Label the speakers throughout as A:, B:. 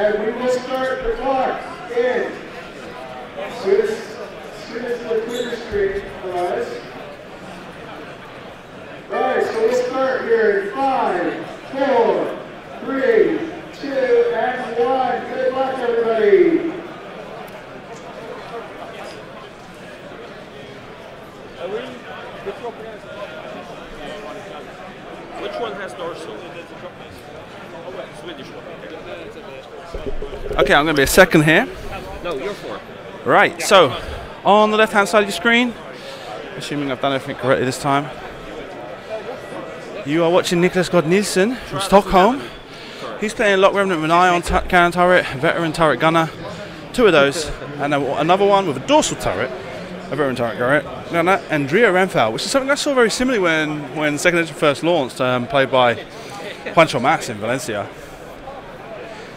A: And we will start the clock in as soon as the Twitter screen arrives. Right, so we'll start here in 5, 4, 3, 2, and 1. Good luck, everybody.
B: Which one has dorsal? Swedish one.
C: Okay, I'm going to be a second here.
B: No, you're 4.
C: Right, so on the left-hand side of your screen, assuming I've done everything correctly this time, you are watching Niklas Nilsson from Stockholm. He's playing Lock Remnant with an eye on cannon turret, veteran turret gunner, 2 of those, and another one with a dorsal turret, a veteran turret gunner, and Drea Renfell, which is something I saw very similarly when Second Edition first launched, played by Juancho Mas in Valencia.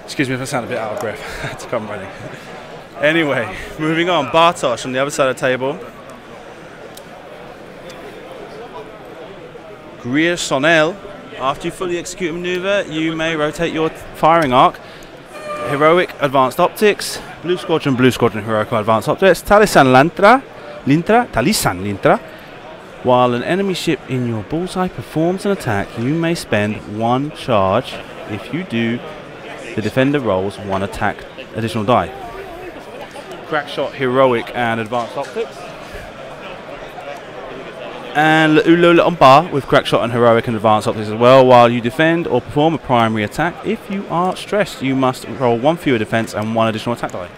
C: Excuse me if I sound a bit out of breath. I had to come running. Anyway, moving on, Bartosz on the other side of the table. Greer Sonel. After you fully execute a maneuver, you may rotate your firing arc. Heroic Advanced Optics, Blue Squadron, Heroic Advanced Optics, Talisan Lintra. While an enemy ship in your bullseye performs an attack, you may spend 1 charge. If you do, the defender rolls 1 attack additional die. Crackshot, Heroic and Advanced Optics. And Ulo on bar with Crackshot and Heroic and Advanced Optics as well. While you defend or perform a primary attack, if you are stressed, you must roll 1 fewer defense and 1 additional attack die.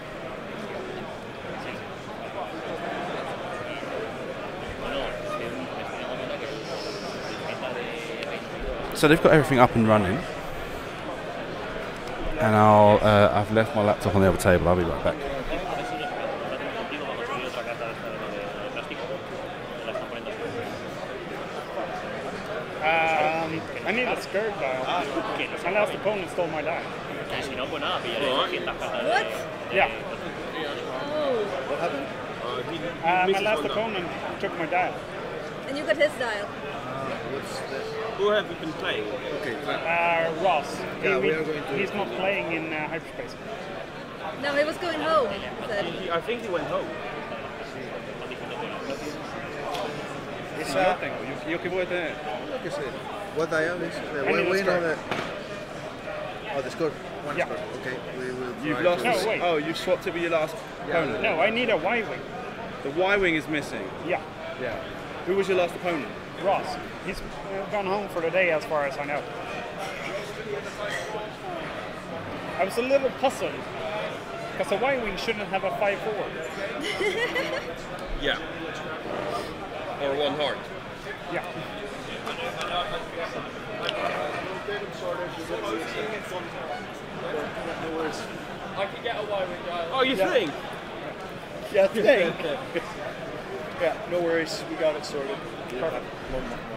C: So they've got everything up and running. And I've left my laptop on the other table. I'll be right back.
D: I need a skirt dial. My last opponent stole my die.
E: What?
D: Yeah.
E: Oh.
B: What happened?
D: My last opponent took my dial.
E: And you got his dial.
B: Who have you been playing? Okay.
D: Ross.
B: Yeah, we are going to.
D: He's not playing in hyperspace.
E: No, he was going home.
B: I think he went home.
C: Yo que voy a tener.
F: What dial is the win or the? Oh, the score. One
D: Yeah.
F: score. Okay, we will.
C: You've
F: try
C: lost.
F: to-
D: No, wait.
C: Oh, you swapped it with your last opponent.
D: No, I need a Y-wing.
C: The Y-wing is missing.
D: Yeah.
C: Yeah. Who was your last opponent?
D: Ross. He's gone home for the day as far as I know. I was a little puzzled because the Y-wing shouldn't have a 5-4.
B: Yeah. Or 1 heart.
D: Yeah.
G: I can get a Y-wing dial.
B: Oh, you think?
F: Yeah, I think. Yeah, no worries. We got it sorted.
D: Perfect.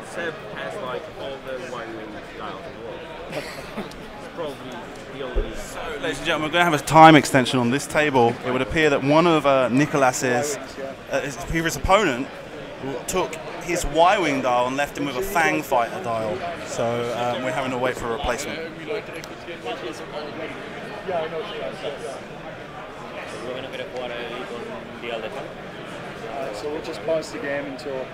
B: Seb has like all the Y-wing styles in the world. It's probably the only.
C: So, ladies and gentlemen, we're going to have a time extension on this table. It would appear that one of Niklas's his previous opponent took his Y-wing dial and left him with a Fang Fighter dial. So we're having to wait for a replacement.
F: So we'll just pause the game until.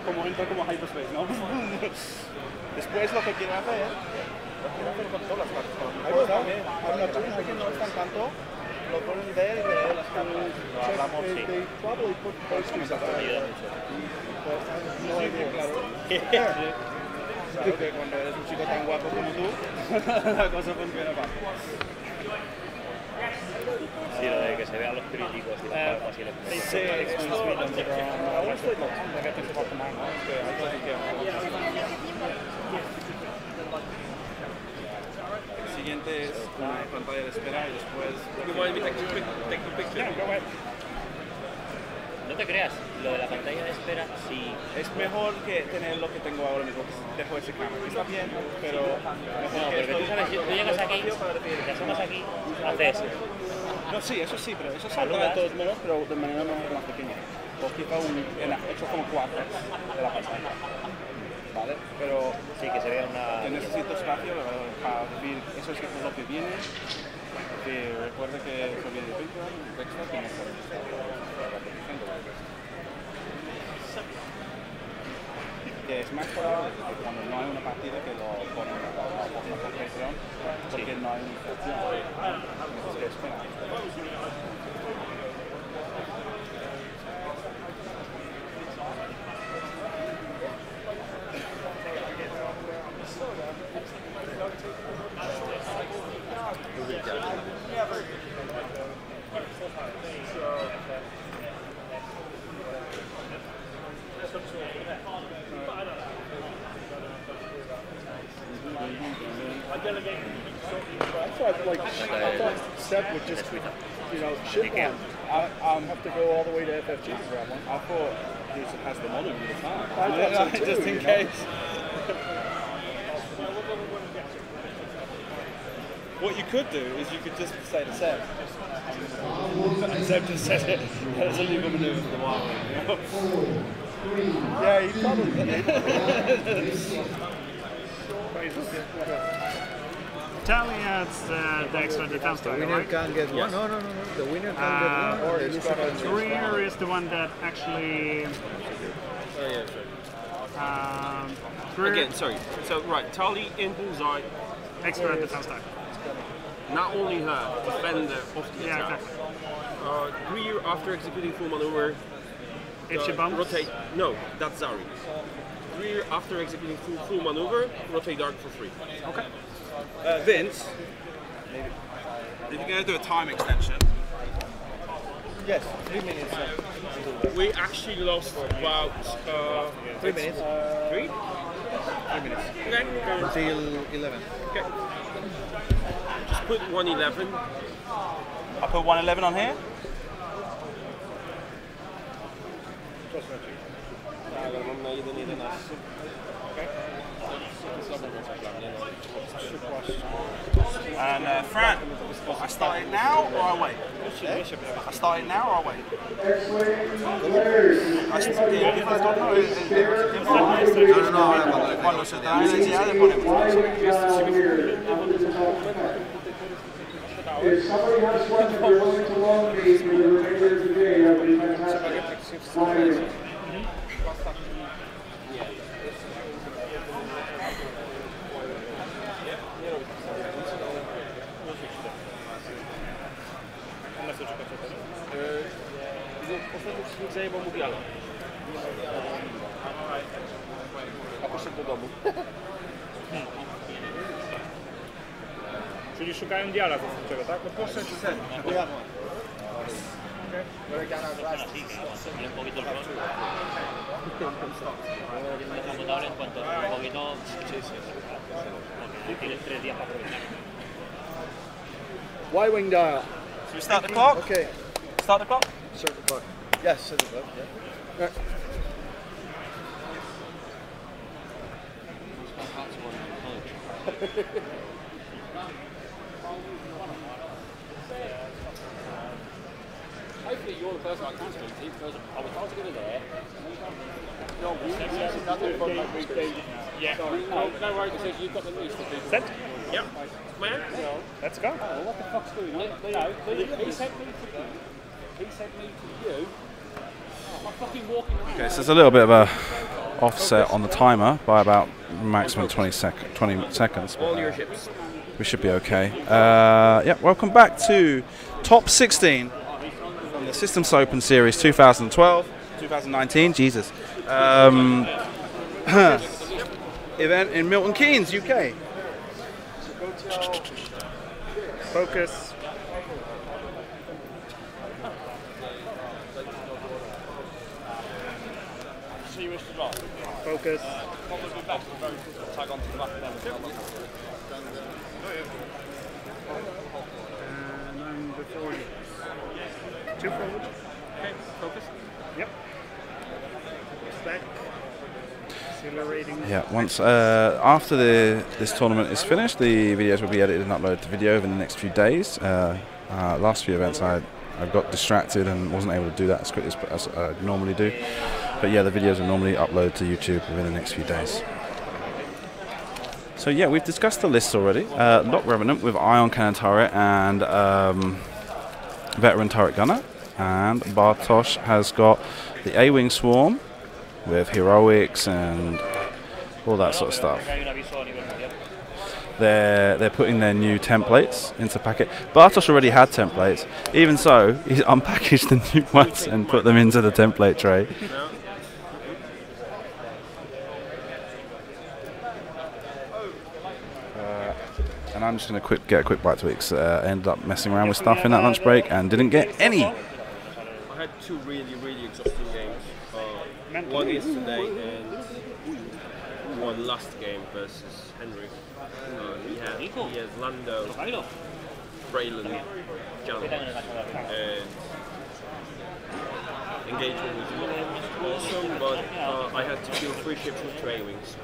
D: Como entra como hyperspace, ¿no?
C: Después lo que quieren hacer con todas las cartas.
F: Ahí está. I'm not doing it. No están tanto. Lo ponen de él, de las cartas. They probably put posters up there. No idea, claro.
C: Claro que cuando eres un chico tan guapo como tú, la cosa funciona fácil.
H: Sí, lo de que se vean los críticos y las palmas y los
C: El siguiente es una pantalla de espera y después...
B: You want me to take a picture?
H: No te creas, lo de la pantalla de espera sí.
C: Es mejor que tener lo que tengo ahora mismo, que dejo ese cámara. Está bien, pero...
H: No, porque tú sabes, tú llegas aquí, te asomas aquí, haces...
C: No, sí, eso sí, pero eso saldrá de todos modos, pero de manera más pequeña.
F: hizo hecho como 4 de la pasada. ¿Vale? Pero
H: Sí, que se vea una...
F: yo necesito espacio para decir eso es lo que viene. Que recuerde que eso viene de Patreon, extra, que no podemos estar repitiendo. Que es más probable que cuando no hay una partida que lo ponen por Patreon porque no hay una inflación. Entonces, ¿qué espera? I thought Seb would just, ship one. I have to go all the way to FFG to grab one. I thought he has them on him all the time. I thought so too, just in case. What you could do is you could just say to Seb, and Seb just said it, that's a legal manoeuvre for the Wild Wing. Yeah, he probably did.
D: Italy adds the extra defense
I: The
D: tile,
I: winner
D: right?
I: can get one. No. The winner can get one. Or it's got a
D: Greer is the one that actually... Greer,
B: Again, sorry. So, right, Tali in bullseye.
D: extra defense tile.
B: Not only her, defender of the
D: Yeah,
B: attack.
D: exactly.
B: Greer, after executing full maneuver,
D: If she bumps...
B: rotate. No, that's Zari. Greer, after executing full maneuver, rotate dark for free.
D: Okay.
C: Vince, if you're going to do a time extension,
F: Yes, 3 minutes.
B: We actually lost about
F: 3 minutes.
B: 3?
F: 3 minutes.
B: Okay.
F: Until 11.
B: Okay. Just put 111.
C: I put 111 on here. And Fran, I start it now or I wait? I start it now or I wait? I start it Cuando se da la necesidad de poner.
A: If somebody has one that they're willing to loan me for the remainder of the day, that would be fantastic.
B: Zajebał mu bialo. A poszedł do domu.
D: Czyli szukają diala zasadniczego, tak? No poszedł sen.
H: Un poquito el rol. Computador en cuanto un poquito. Porque tienes 3 días para aprovechar.
F: Y-wing dial.
C: Should we start the clock?
F: Okay.
C: Start the clock?
F: Start the clock. Yes, start the clock. Yeah. Right.
G: Hopefully you're the person I can speak to because I was trying to get in there.
D: Yeah.
G: No worries, because you've got the list of people.
D: Set?
B: Yep. Man.
D: Let's go.
G: Oh, what the fuck's going on? No, he sent me to you. He sent me to you. I'm fucking walking around.
C: Okay, so there's a little bit of a offset on the timer by about maximum 20 seconds.
B: All your ships.
C: We should be okay. Yeah, welcome back to Top 16 from the Systems Open Series 2012, 2019, Jesus. Event in Milton Keynes, UK.
D: Focus.
G: See you wish to drop.
D: Focus.
G: Probably back to the very tag on to the back of them.
D: And I'm before you. 2 forward.
B: Okay, focus.
D: Yep. Back. Accelerating.
C: Yeah, once after this tournament is finished, the videos will be edited and uploaded to video over the next few days. Last few events I I got distracted and wasn't able to do that as quickly as I normally do. But yeah, the videos are normally uploaded to YouTube within the next few days. So yeah, we've discussed the lists already. Lock Revenant with Ion Cannon Turret and Veteran Turret Gunner. And Bartosz has got the A-Wing Swarm with Heroics and all that sort of stuff. They're putting their new templates into packet. Bartosz already had templates. Even so, he's unpackaged the new ones and put them into the template tray. And I'm just going to get a quick bite to eat because I ended up messing around with stuff in that lunch break and didn't get any.
B: I had two really exhausting games. One yesterday and one last game versus Henry. He has Lando, Braylon, Jan, and engagement was awesome, but I had to kill 3 ships with 3 A-Wings.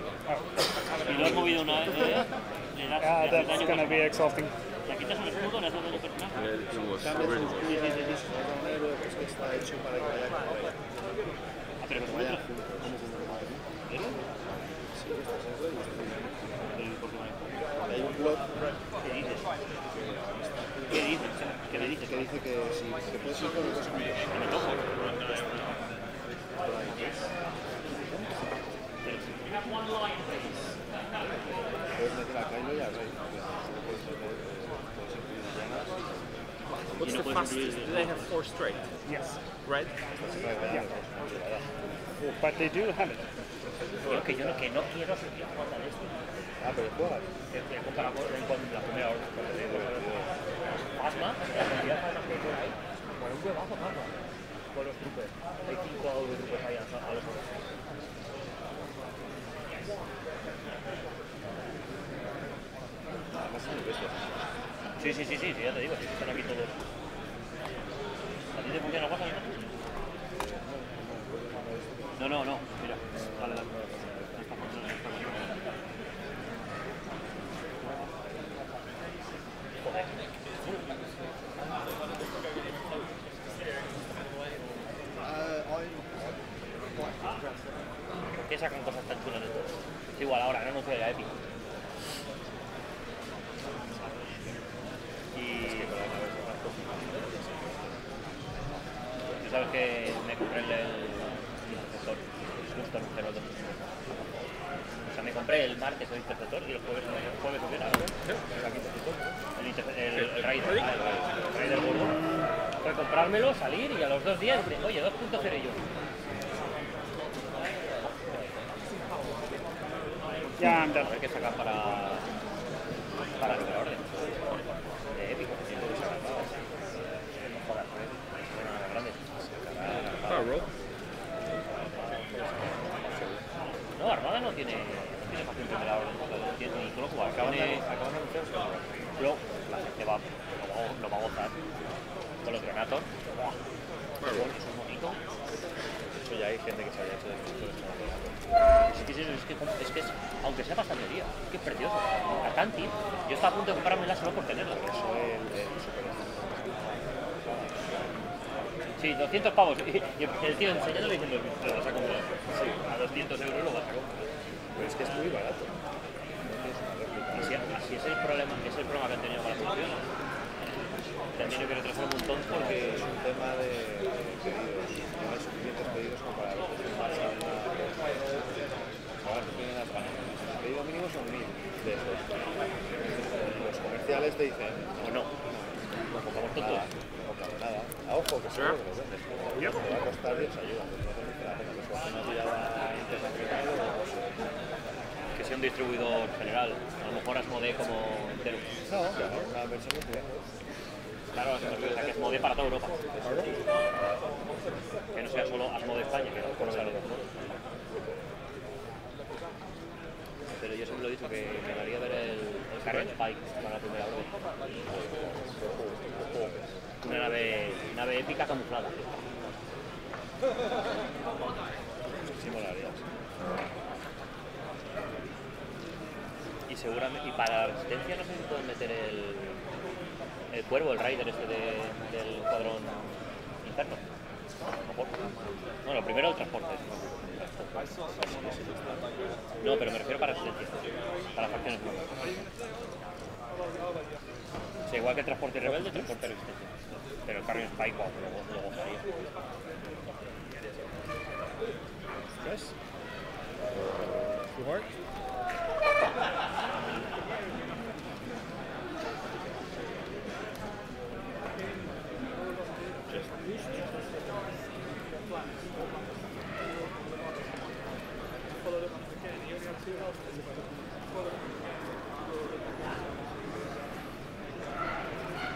D: Yeah, that's gonna be exhausting.
B: It was really
F: Hay un blog que dice que si te puedes ir con el costo puedes meter a Kylo y a Rey.
B: What's the fastest? Do they have 4 straight?
D: Yes.
B: Red?
D: Yeah. But they do have it.
H: Yo que no quiero sentir la falta de esto.
F: Ah, pero juegas.
H: He comparado con la primera hora. Asma, la cantidad de faltas que hay por ahí. Bueno, un huevazo, Asma. Con los troopers. Hay 5 de troopers ahí a los otros. Sí, ya te digo, están aquí todos. ¿A ti te funciona el WhatsApp? No, mira, dale. Joder. ¿Por qué sacan cosas tan chulas de todo? Es igual ahora, no fue la épica. Tú sabes que me compré el interceptor, justo el 02. O sea, me compré el martes el interceptor y los jueves subieron a el Raider gordo. Fue comprármelo, salir y a los 2 días, oye, 2.0 y yo.
D: Ya,
H: A ver qué sacan para la orden. De épico. No, Armada no tiene fácil primera orden, no tiene ni solo jugar. Acaban de anunciar. Luego la gente lo va a gozar con los granatos. Es un bonito. De hecho ya hay gente que se había hecho de es que aunque sea pasantería, es que es precioso. La Tanti, yo estaba a punto de comprármela solo por tenerla. Eso sí, 200 pavos. Y el tío enseñándole diciendo, lo vas a comprar. Sí, a 200 euros lo vas a comprar.
F: Pero es que es muy barato.
H: Y si así es el problema que han tenido con las funciones. Te han tenido que retrasar un montón porque
F: es un tema de pedidos. No hay suficientes pedidos como para confirmarse en una... Ahora se tienen las ganas. El pedido mínimo son 1000 de esos. Los comerciales te dicen, no, compramos todo. Nada. A ojo, que seguro que lo vendes. Te va a costar 10 ayudas. Entonces dice la pena que se hace una tirada internacional o no sé.
H: Que sea un distribuidor general. A lo mejor Asmodee como entero.
F: No, claro, una versión de ciudad.
H: Claro, o sea, que Asmodee para toda Europa. Que no sea solo Asmodee España, que no conoce a los dos. Pero yo siempre lo he dicho que me daría ver el Carrot Spike para la primera orden. Una nave épica camuflada.
F: Sí molaría.
H: Y seguramente, y para la resistencia no sé si pueden meter el el cuervo, el rider este del escuadrón interno. A lo mejor. Bueno, primero el transporte. No, pero me refiero para resistencia. Para facciones nuevas. Sí, igual que el transporte rebelde, transporte resistencia. Pero el Carrion Spike, wow, lo gozaría.
D: Stress. Too hard.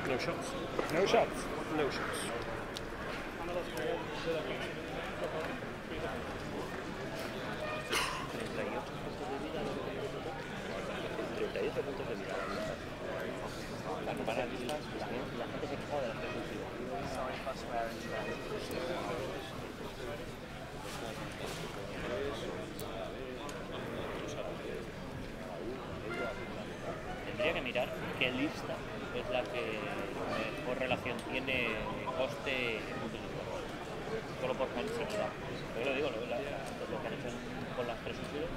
D: No shots. No shots. No shots.
H: 38 puntos de vida. Las campanas listas, la gente se quejaba de las tres últimas. Tendría que mirar qué lista es la que mejor relación tiene coste en puntos de vida. Solo por proximidad. Yo lo digo, lo que han hecho con las tres últimas.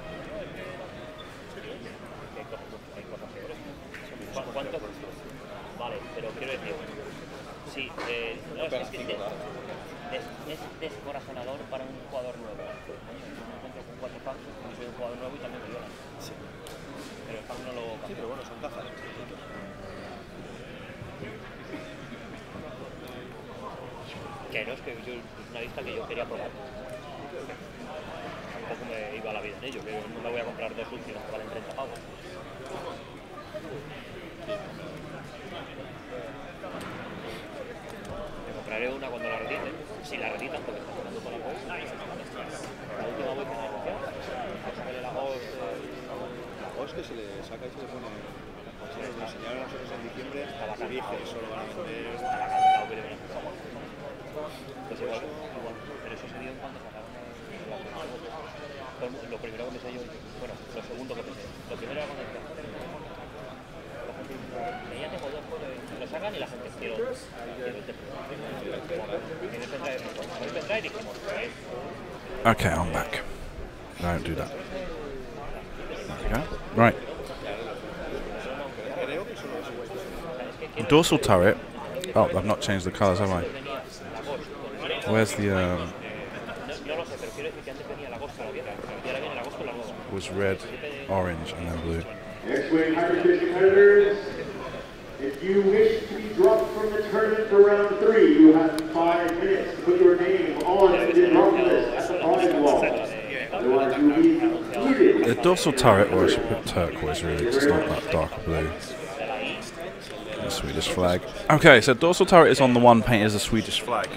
H: Hay cosas peores. ¿Cuánto? Vale, pero quiero decir, sí, no, es descorazonador para un jugador nuevo. Me encuentro con 4 packs, soy un jugador nuevo y también me violan. Sí. Pero el pack no lo cambia. Sí, pero bueno, son cazas. Que no, es que yo, es una lista que yo quería probar. Tampoco me iba a la vida en ello, que no me voy a comprar 2 últimos que valen 30 pavos. Me compraré una cuando la retiten, si la retitan porque está jugando con la voz. La última voz que se negocia, la voz
F: que se le saca y se le pone. Se le enseñaron a nosotros en diciembre hasta la dije, solo van a vender.
H: Hasta la cantidad que le ven. Pues igual, pero eso se dio en cuanto sacaron lo primero que pensé yo, bueno, lo segundo que pensé. Lo primero era cuando ya tengo 2 juegos, lo sacan y la gente quiero el
C: Okay, I'm back. Don't do that. There we go. Right. The dorsal turret. Oh, I've not changed the colours, have I? Where's the was red, orange, and then blue.
A: Next wing hyperfish competitors, if you wish to be dropped from the tournament for round 3, you have 5 minutes to put your name on the drop list at the bottom wall. Otherwise, you will be excluded.
C: The dorsal turret, or I should put turquoise really, because it's not that dark blue. The Swedish flag. Okay, so dorsal turret is on the one painted as a Swedish flag.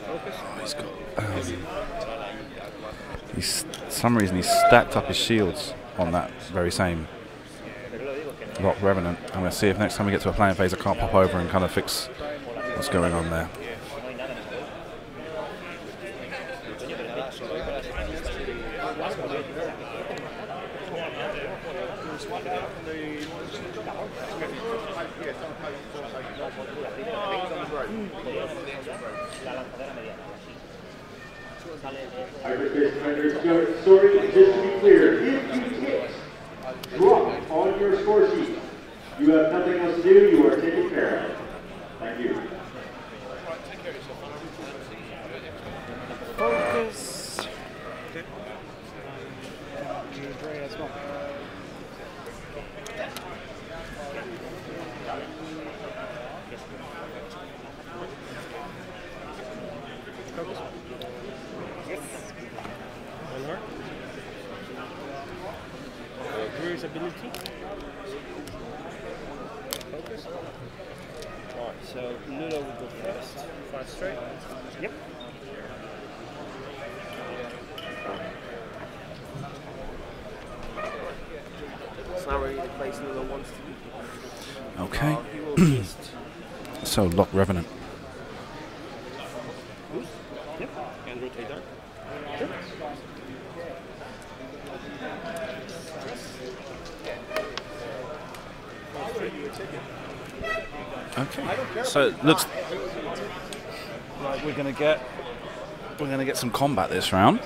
C: Oh, he's got. For some reason, he's stacked up his shields on that very same Rock Revenant. I'm going to see if next time we get to a playing phase I can't pop over and kind of fix what's going on there.
A: Sorry, just to be clear, if you hit drop on your score sheet, you have nothing else to do, you are taken care of. Thank you.
D: Focus. As well. Focus. Yes. One more. Drew's ability. Focus. Alright, so Lulo will go first. 5 straight. Yep.
B: It's not really the place Lulo wants to be.
C: Okay. So, Lock Revenant.
D: Yep. And rotate there. Sure.
C: Okay. So it looks like we're gonna get some combat this round.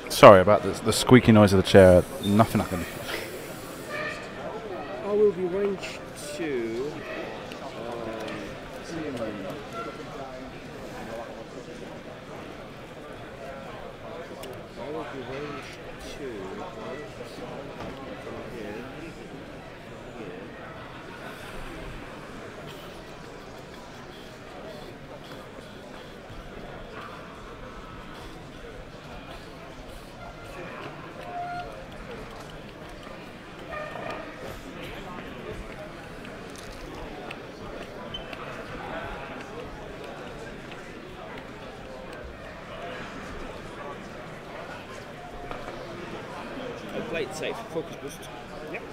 C: Sorry about the squeaky noise of the chair. Nothing I can.
G: I will be range 2. I will be range 2. From here. Here. Plate safe, focus boost. Yep.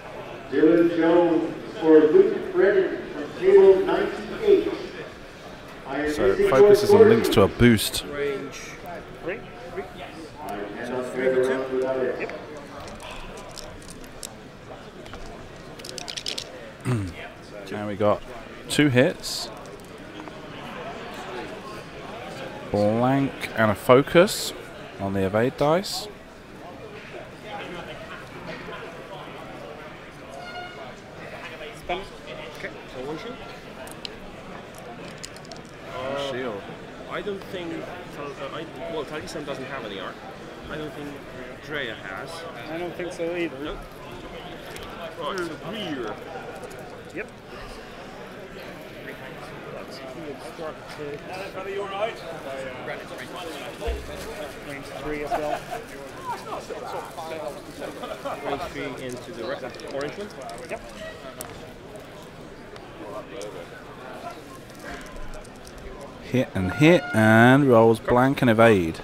A: Dylan Jones for Luke Brennan from table 98.
C: So focuses and links to a boost.
G: Range 3.
A: So 3 for 2.
G: Yep.
C: Now we got 2 hits, blank and a focus on the evade dice.
G: Okay, so 1 shield.
C: Shield.
B: I don't think. Well, Talisman doesn't have any art. I don't think Drea has.
D: I don't think so either.
B: Nope. Right, so Greer.
D: Yep. Range 3 as well.
B: Range 3 into the orange one.
D: Yep.
C: Hit and rolls blank and evade.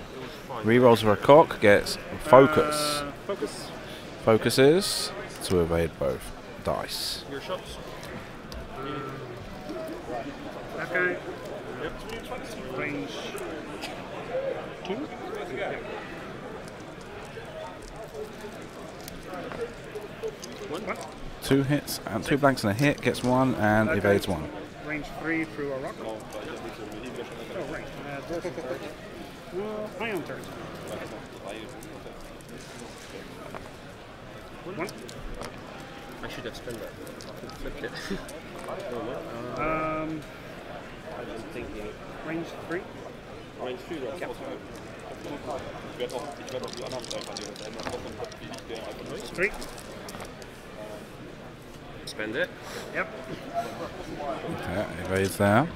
C: Rerolls for a cock, gets focus.
B: Focus.
C: Focuses to evade both dice.
B: Your shots.
D: Okay. Yep. Range 2. Yep. 1.
C: 2 hits and 2 blanks and a hit, gets 1 and evades 1.
D: Range 3 through a rock. Oh, right. Ion turn. 1.
B: I should have spent that. Flipped it.
D: Um,
B: I'm thinking.
D: range 3.
B: Range 3 oder?
D: Ja.
J: Ich werde auch die anderen drei verlieren. Das ändert trotzdem wie ich der einfach
D: 3.
B: Spend it.
D: Yep.
C: Okay, evades there.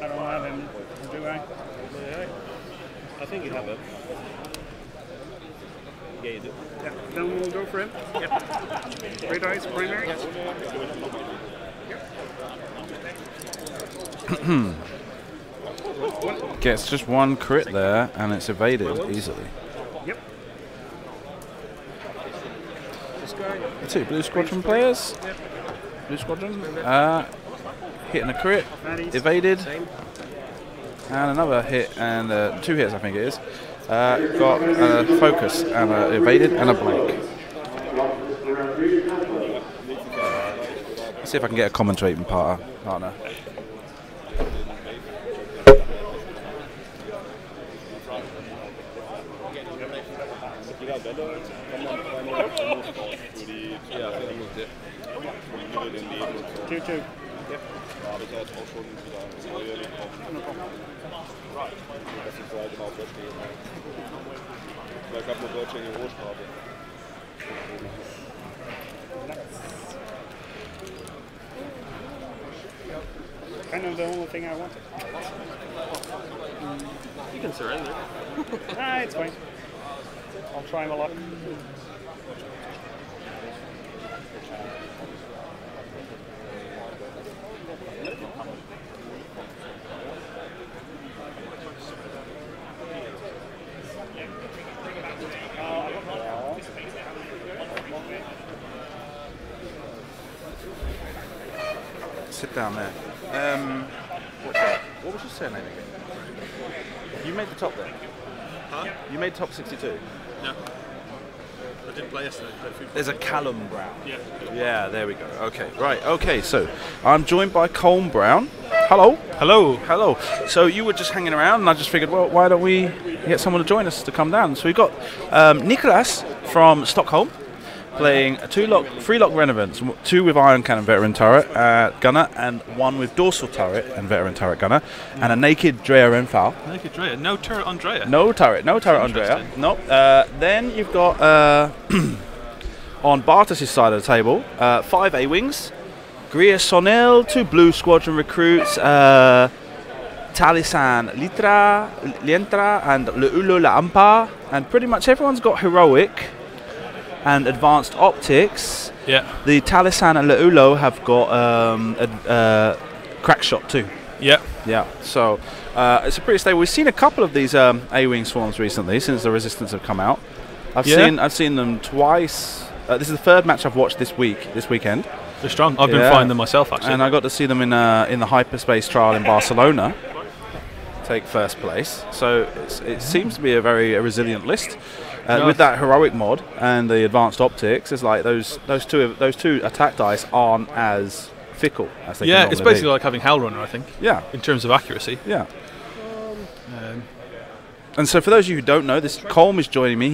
D: I don't have him, do I?
B: Yeah. I think you have it. Yeah, you do.
D: Yeah, then we'll go for him. Yep. 3 dice, primary.
C: Gets just 1 crit there and it's evaded easily.
D: Yep.
C: 2 blue squadron players. Blue squadron. Hitting a crit, evaded, and another hit and 2 hits I think it is. Got a focus and a evaded and a blank. Let's see if I can get a commentating partner.
J: Ja, ich moved it.
D: 2-2.
J: Yep. Da habe ich ja jetzt auch schon wieder das Neue bekommen. Dass ich so halt genau verstehe. Weil ich habe nur deutsche Rohstrafe.
D: Kind of the only thing I wanted.
B: You can surrender.
D: It's fine. I'll try my luck.
C: Sit down there. What was your surname again? You made the top there.
B: Huh?
C: You made top 62.
B: No. I didn't play yesterday.
C: There's a Callum Brown.
B: Yeah.
C: Yeah, there we go. Okay, right. Okay, so I'm joined by Colm Brown. Hello.
D: Hello.
C: Hello. So you were just hanging around, and I just figured, well, why don't we get someone to join us to come down? So we've got Niklas from Stockholm, playing a 3-lock Renovants, 2 with Iron Cannon Veteran Turret Gunner, and 1 with Dorsal Turret and Veteran Turret Gunner, and a naked Drea Renfal.
D: Naked Drea, no turret on Drea.
C: No turret on Drea. Nope. Then you've got on Bartosz's side of the table 5 A-Wings, Gria Sonel, 2 Blue Squadron recruits, Talisan Lientra, and Leulo La Ampa, and pretty much everyone's got Heroic and Advanced Optics.
D: Yeah.
C: The Talisan and Leulo have got Crack Shot too.
D: Yeah.
C: Yeah. So it's a pretty stable. We've seen a couple of these A-Wing swarms recently since the Resistance have come out. I've seen them twice. This is the 3rd match I've watched this weekend.
D: They're strong. I've been flying them myself actually.
C: And I got to see them in the hyperspace trial in Barcelona. Take 1st place. So it seems to be a very resilient list. With that heroic mod and the advanced optics, it's like those two attack dice aren't as fickle as they can normally
D: it's basically
C: be.
D: like having Hellrunner, I think.
C: Yeah.
D: In terms of accuracy.
C: Yeah. And so for those of you who don't know, this Colm is joining me.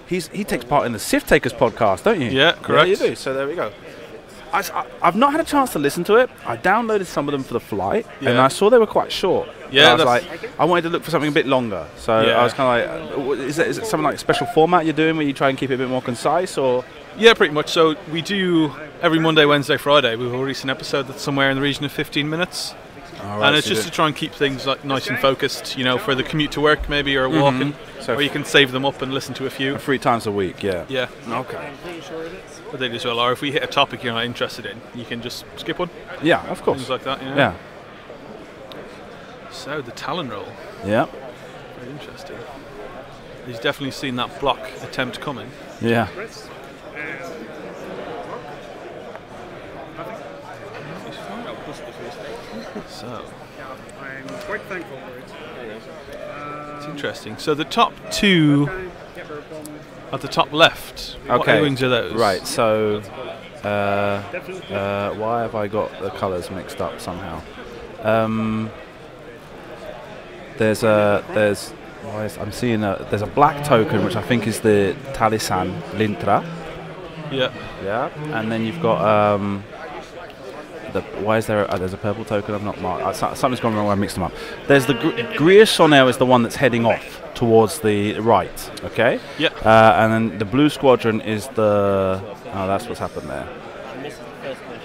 C: He takes part in the Sith Takers podcast, don't you?
D: Yeah, correct.
C: Yeah, you do. So there we go. I've not had a chance to listen to it. I downloaded some of them for the flight, and I saw they were quite short.
D: Yeah,
C: I was like, I wanted to look for something a bit longer. So I was kind of like, is it something like a special format you're doing where you try and keep it a bit more concise, or?
D: Yeah, pretty much. So we do every Monday, Wednesday, Friday. We will release an episode that's somewhere in the region of 15 minutes. And it's just to try and keep things like nice and focused, for the commute to work maybe, or walking, or you can save them up and listen to a few.
C: 3 times a week, yeah.
D: Yeah.
C: Okay.
D: But they do as well. Or if we hit a topic you're not interested in, you can just skip one.
C: Yeah, of course.
D: Things like that,
C: Yeah.
D: So the Talon roll.
C: Yeah.
D: Very interesting. He's definitely seen that block attempt coming.
C: Yeah.
D: So
F: I'm quite thankful for it.
D: it's interesting. So the top 2 at the top left.
C: Okay.
D: What A-Wings are those?
C: Right. So why have I got the colours mixed up somehow? There's a black token which I think is the Talisan Lintra.
D: Yeah.
C: Yeah. And then you've got there's a purple token I've not marked. Something's gone wrong. I mixed them up. There's the Gria Sonel is the one that's heading off towards the right. Okay.
D: Yeah.
C: And then the blue squadron is the. Oh, that's what's happened there.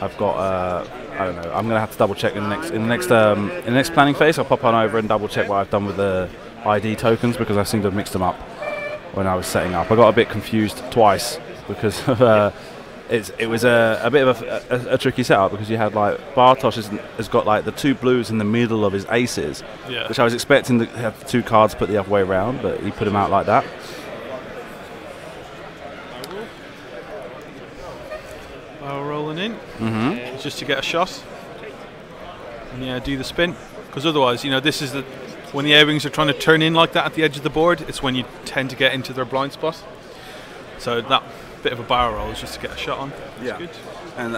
C: I've got. I don't know. I'm gonna have to double check in the next planning phase. I'll pop on over and double check what I've done with the ID tokens because I seem to have mixed them up when I was setting up. I got a bit confused twice because of, it was a bit of a tricky setup because you had like Bartosz has got like the 2 blues in the middle of his aces, which I was expecting to have 2 cards put the other way around, but he put them out like that.
D: Well, rolling in, just to get a shot, and do the spin, because otherwise, this is when the A-Wings are trying to turn in like that at the edge of the board, it's when you tend to get into their blind spot. So that bit of a barrel roll is just to get a shot on. That's good.
C: And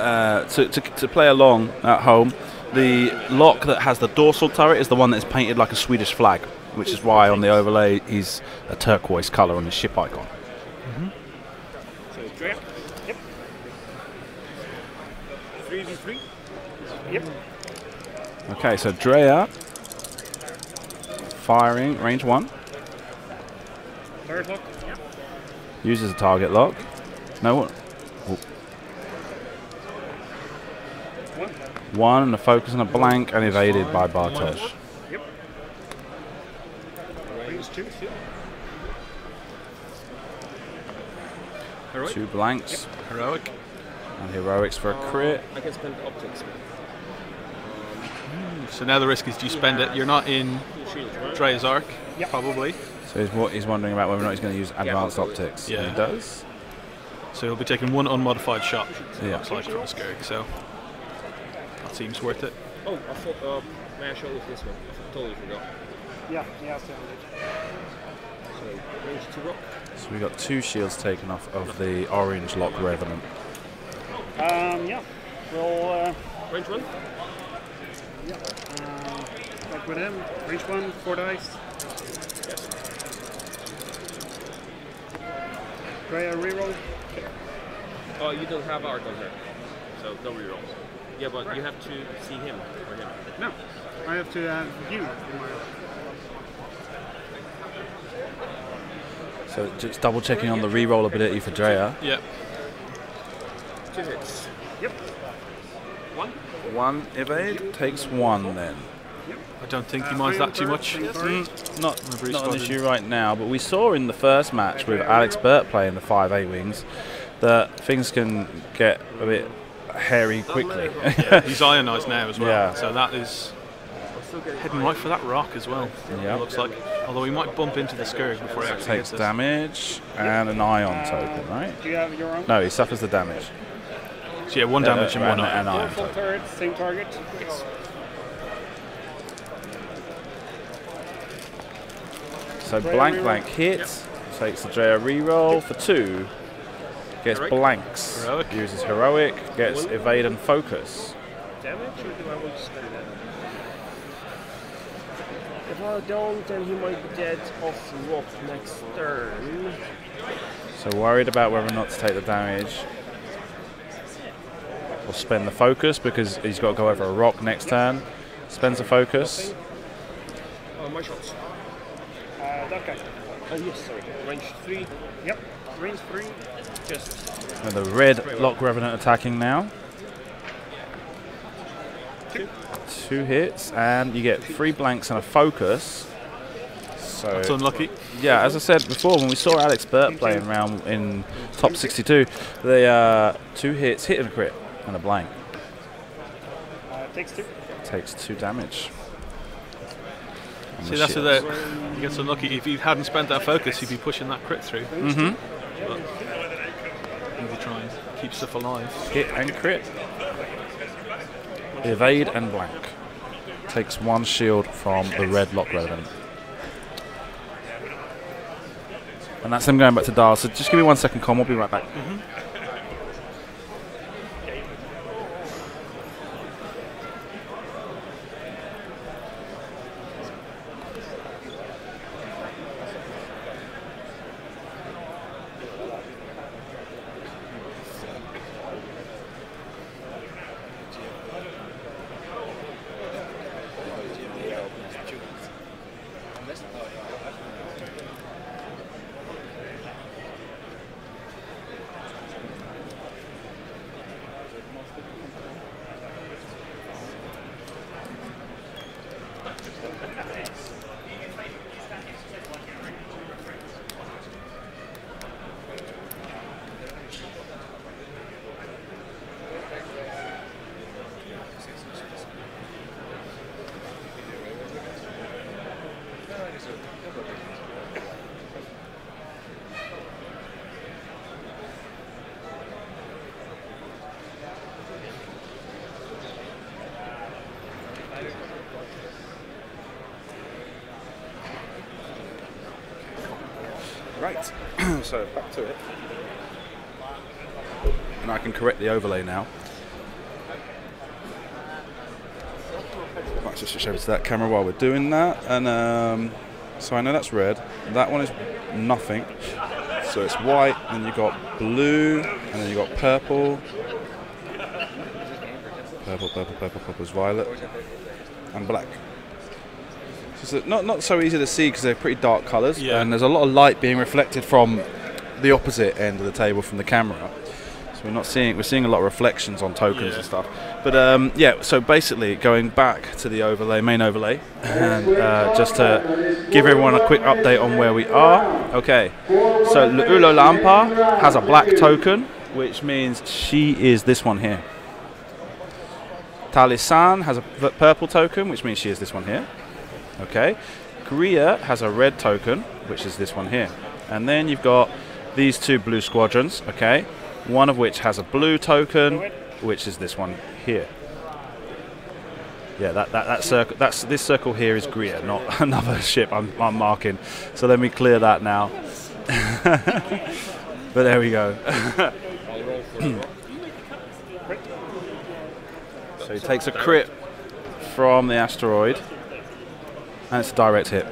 C: to play along at home, the lock that has the dorsal turret is the one that's painted like a Swedish flag, which is why on the overlay he's a turquoise colour on his ship icon.
F: So Drea. Yep. 3v3. Yep.
C: Okay, so Drea firing range 1.
F: Third lock. Yep.
C: Uses a target lock. No one. 1 and a focus on a blank and evaded by Bartosz.
F: Yep. Range 2.
D: Heroic.
C: 2 blanks.
D: Yep. Heroic.
C: And heroics for a crit.
B: I can spend optics.
D: So now the risk is, do you spend it? You're not in Drea's arc, probably.
C: So he's wondering about whether or not he's going to use advanced optics.
D: Yeah.
C: And he does.
D: So he'll be taking 1 unmodified shot.
C: Yeah.
D: Looks like from a Skirk, so that seems worth it.
B: Oh, I thought, may I show you this one? I totally forgot.
F: Yeah, still on it.
C: So we got 2 shields taken off of the orange Lock Revenant.
G: Yeah. Roll.
B: Range 1?
G: Yeah. Like with him. Range 1, 4 dice. Drea reroll.
B: Oh, you don't have art on her, so no rerolls. Yeah, but you have to see him or him.
G: No, I have to have you in my.
C: So just double checking on the reroll ability for Drea.
D: Yep.
B: 2 hits.
G: Yep.
C: 1 evade takes 1 then.
D: I don't think he minds that too much.
C: Not an issue right now, but we saw in the first match with Alex Burt playing the 5 A-Wings that things can get a bit hairy quickly.
D: Yeah, he's ionised now as well,
C: Yeah.
D: so that is heading right for that rock as well.
C: Yeah.
D: It looks like, although he might bump into the Scourge before he actually
C: Takes
D: hits us.
C: damage and an ion token, right?
G: Do you have your own?
C: No, he suffers the damage.
D: So yeah, 1 damage and 1 ion.
C: ion
G: Full
C: token.
G: turret, same target. Yes.
C: So blank hits, takes the Drea reroll for 2, gets
B: Heroic.
C: blanks,
D: Heroic.
C: uses heroic, gets evade and focus.
K: Damage, or do I want to spend that? If I don't, then he might be dead off rock next turn.
C: So worried about whether or not to take the damage or spend the focus because he's got to go over a rock next turn. Spends the focus.
B: My shots.
G: That guy.
K: Oh yes, sorry. Range 3.
G: Yep. Range 3.
K: Just
C: And the red Lock Revenant attacking now. 2 hits, and you get 3 blanks and a focus. So
D: That's unlucky.
C: yeah, as I said before, when we saw Alex Burt playing around in top 62, they 2 hits, hit and a crit, and a blank.
G: Takes 2.
C: Takes 2 damage.
D: See, that's it. He gets unlucky. If he hadn't spent that focus, he'd be pushing that crit through.
C: Mm-hmm.
D: But maybe try and keep stuff alive.
C: Hit and crit. Evade and blank. Takes 1 shield from the red Lock Revenant. And that's him going back to dial. So just give me 1 second, Con. We'll be right back. Right, so back to it. And I can correct the overlay now. Might just switch over to that camera while we're doing that. And so I know that's red. That one is nothing. So it's white, and you've got blue, and then you've got purple. Purple is violet. And black. So it's not so easy to see because they're pretty dark colours, and there's a lot of light being reflected from the opposite end of the table from the camera. So we're seeing a lot of reflections on tokens and stuff. But yeah, so basically going back to the overlay, main overlay, and just to give everyone a quick update on where we are. Okay, so Lu'ulo Lampa has a black token, which means she is this one here. Talisan has a purple token, which means she is this one here. Okay, Korea has a red token, which is this one here. And then you've got these 2 blue squadrons, okay, one of which has a blue token, which is this one here. Yeah, that circle. This circle here is Greer, not another ship I'm marking. So let me clear that now. But there we go. So he takes a crit from the asteroid, and it's a direct hit.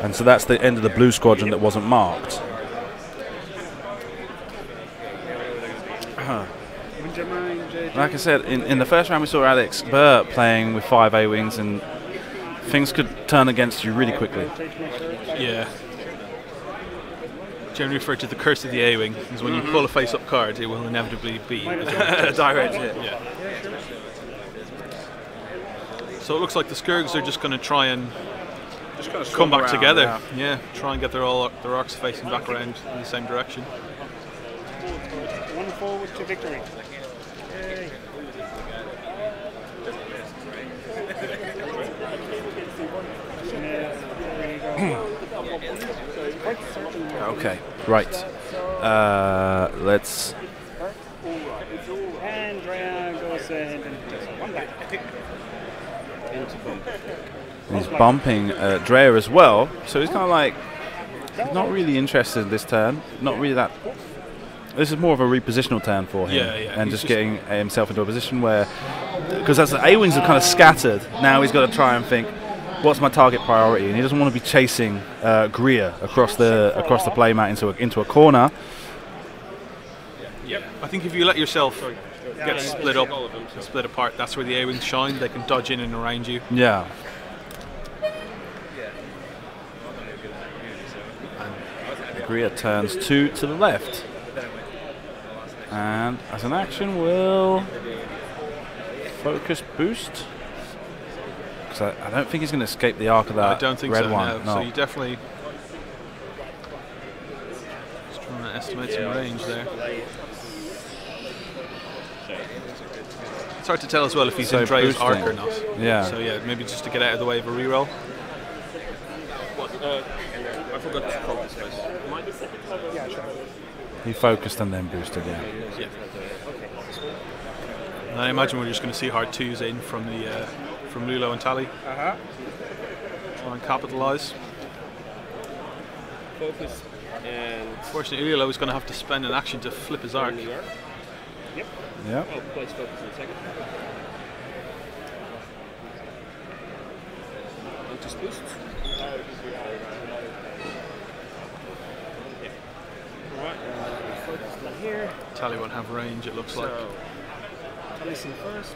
C: And so that's the end of the blue squadron that wasn't marked. Like I said, in the first round we saw Alex Burt playing with 5 A-wings, and things could turn against you really quickly.
D: Yeah. Generally referred to the curse of the A-wing, because when you pull a face-up card, it will inevitably be a direct hit. Yeah. So it looks like the Skurgs are just going to try and come back together. Yeah, try and get their arcs facing back around in the same direction.
F: One forward to victory.
C: Okay, right. Let's.
F: Andrea goes ahead and does one back.
C: He's bumping Drea as well, so he's kind of like not really interested this turn. Not really that. This is more of a repositional turn for him, and just getting himself into a position where, because as the A-wings are kind of scattered, now he's got to try and think, what's my target priority? And he doesn't want to be chasing Greer across the playmat into a corner.
D: Yeah, I think if you let yourself get split up, split apart, that's where the A-wings shine. They can dodge in and around you.
C: Yeah. Greer turns 2 to the left, and as an action will focus boost. Because I don't think he's going to escape the arc of that
D: I don't think
C: red
D: so,
C: one.
D: No. So you definitely just trying to estimate some range there. It's hard to tell as well if he's in Dre's arc or not.
C: Yeah.
D: So yeah, maybe just to get out of the way of a reroll.
B: I forgot to focus first.
C: He focused and then boosted, yeah.
D: And I imagine we're just going to see hard 2s in from the from Lulo and Tally. Try and capitalise.
B: Focus and.
D: Fortunately, Lulo is going to have to spend an action to flip his arc.
B: Yep.
C: Yep.
B: Oh, place focus in a second. Focus boost.
F: Here.
D: Tally won't have range, it looks like.
F: Listen first.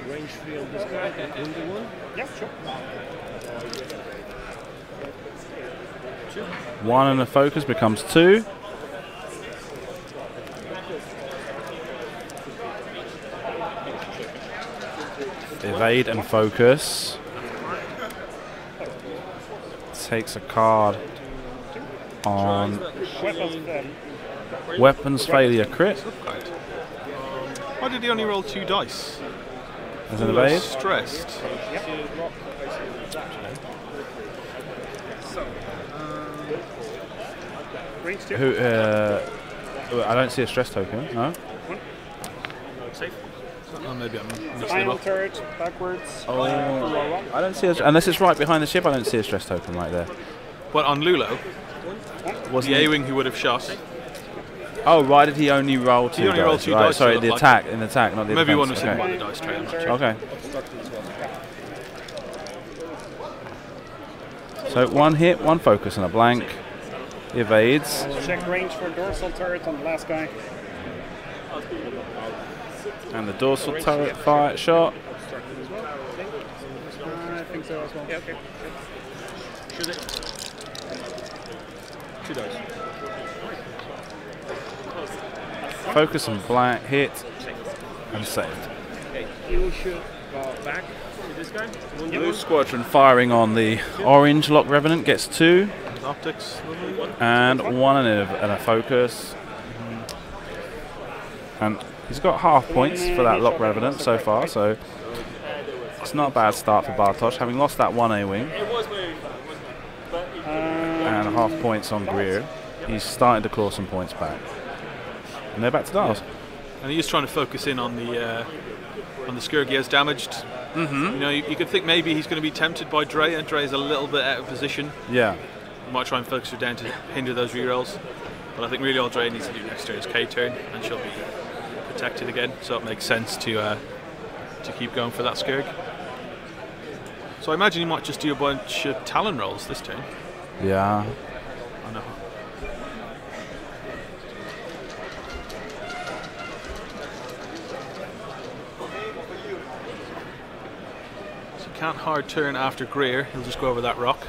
B: Range 3 on this guy and window 1.
F: Yeah, sure.
B: 2.
C: 1 and a focus becomes 2. Evade and focus. Takes a card on weapons failure crit.
D: Why did he only roll 2 dice?
C: As an evade?
D: Stressed.
C: Who? I don't see a stress token. No.
B: Safe.
D: Oh, maybe I'm mixing them
F: Final
D: up.
F: turret, backwards.
C: Oh, I don't see unless it's right behind the ship. I don't see a stress token right there.
D: But on Lulo, the A-wing he would have shot.
C: Oh, why did he only roll 2
D: He only
C: dice?
D: rolled 2
C: right,
D: dice.
C: sorry,
D: so
C: the
D: like
C: attack, not the
D: maybe
C: defense.
D: one was hidden
C: Okay.
D: by the dice tray. I'm not sure.
C: Okay. So 1 hit, 1 focus, and a blank. Evades.
F: Check range for dorsal turret on the last guy.
C: And the dorsal turret fire shot.
F: I think so as well.
B: Yeah, okay. Shoot it. 2 dice.
C: Focus and blank hit and saved.
B: Okay, you should go back to this guy.
C: Blue squadron firing on the orange Lock Revenant gets 2.
D: Optics.
C: And 1 and a focus. And he's got half points for that Lock Revenant so far, so it's not a bad start for Bartosz, having lost that 1 A-wing. And half points on Greer. He's starting to claw some points back. And they're back to dials.
D: And he is trying to focus in on the Skurg he has damaged. You know, you could think maybe he's going to be tempted by Drea. Drea's a little bit out of position.
C: Yeah.
D: You might try and focus her down to hinder those rerolls. But I think really all Drea needs to do next turn is K turn, and she'll be protected again. So it makes sense to keep going for that Skurg. So I imagine he might just do a bunch of Talon rolls this turn.
C: Yeah.
D: I know. So he can't hard turn after Greer. He'll just go over that rock.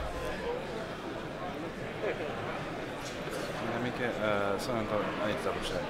C: Let me get something. I need to double check.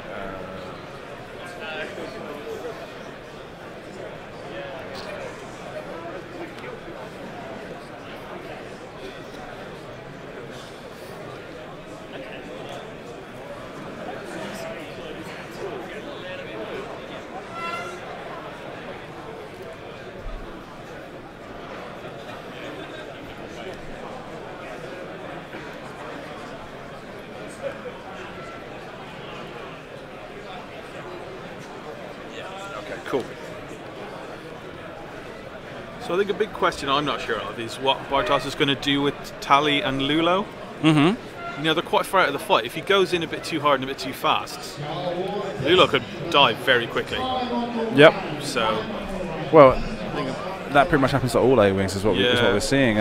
D: Cool. So I think a big question I'm not sure of is what Bartosz is going to do with Tali and Lulo. You know, they're quite far out of the fight. If he goes in a bit too hard and a bit too fast, Lulo could die very quickly.
C: Yep.
D: So,
C: well, I think that pretty much happens to all A-wings, is what we're seeing.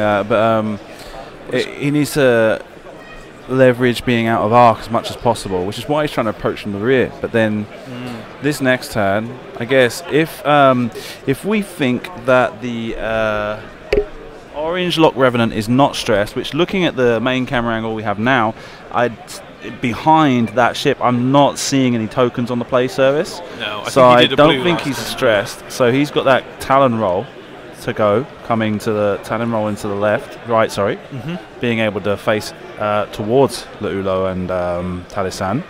C: He needs to leverage being out of arc as much as possible, which is why he's trying to approach from the rear. But then this next turn, I guess, if we think that the orange Lock Revenant is not stressed, which looking at the main camera angle we have now, behind that ship, I'm not seeing any tokens on the play service.
D: No,
C: I don't think he's stressed. So he's got that Talon roll to go, coming to the Talon roll into the right, sorry, being able to face towards Lulo and Talisan.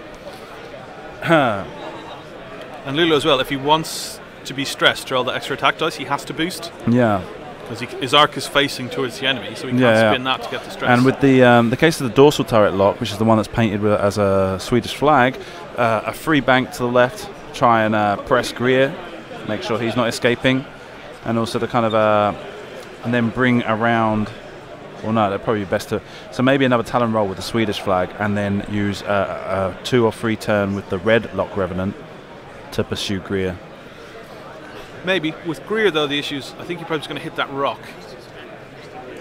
D: And Lulo as well, if he wants to be stressed to roll the extra attack dice, he has to boost.
C: Yeah.
D: Because his arc is facing towards the enemy, so he can't spin that to get the stress.
C: And with the case of the dorsal turret lock, which is the one that's painted as a Swedish flag, a free bank to the left, try and press Greer, make sure he's not escaping, and also to kind of and then bring around. Well, no, that'd probably be best to. So maybe another Talon roll with the Swedish flag, and then use a 2 or 3 turn with the red Lock Revenant to pursue Greer.
D: Maybe. With Greer, though, the issue is I think you're probably going to hit that rock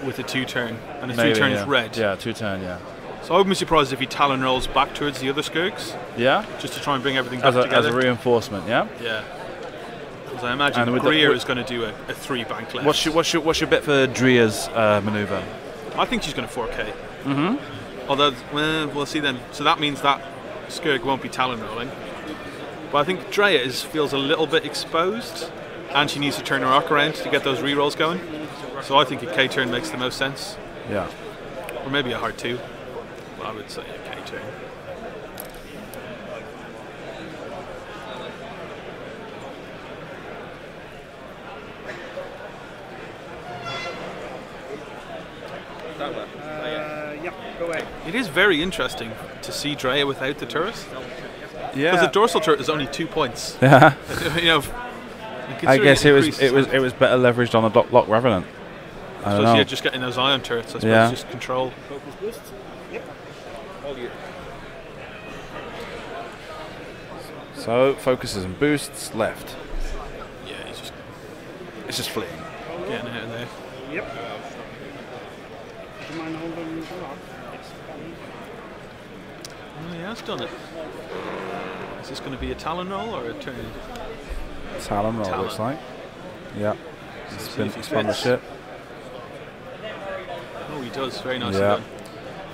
D: with a 2 turn, and a 3 turn is red.
C: Yeah, 2 turn, yeah.
D: So I wouldn't be surprised if he Talon rolls back towards the other Skurgs.
C: Yeah?
D: Just to try and bring everything back together.
C: As a reinforcement, yeah?
D: Yeah. Because I imagine Greer is going to do a 3 bank left.
C: What's your bet for Drea's manoeuvre?
D: I think she's going to 4K. Although, we'll see then. So that means that Skurg won't be Talon rolling. But I think Drea feels a little bit exposed, and she needs to turn her arc around to get those rerolls going. So I think a K turn makes the most sense.
C: Yeah.
D: Or maybe a hard 2. Well, I would say a K turn.
F: Yeah, go ahead.
D: It is very interesting to see Drea without the turret.
C: Yeah.
D: Because the dorsal turret is only 2 points.
C: Yeah.
D: You know,
C: I guess it was better leveraged on the Lock Revenant. I don't know.
D: Yeah, just getting those ion turrets. I suppose just control.
F: Focus boost. Yep. All you.
C: So focuses and boosts left.
D: Yeah,
C: it's just fleeing.
D: Getting out of there.
F: Yep. Do you mind holding the rock?
D: Well, he has done it. Is this going to be a Talon roll or a turn?
C: Talon roll, looks like. Yeah. Spun the ship.
D: Oh, he does. Very nicely
C: Yeah.
D: done.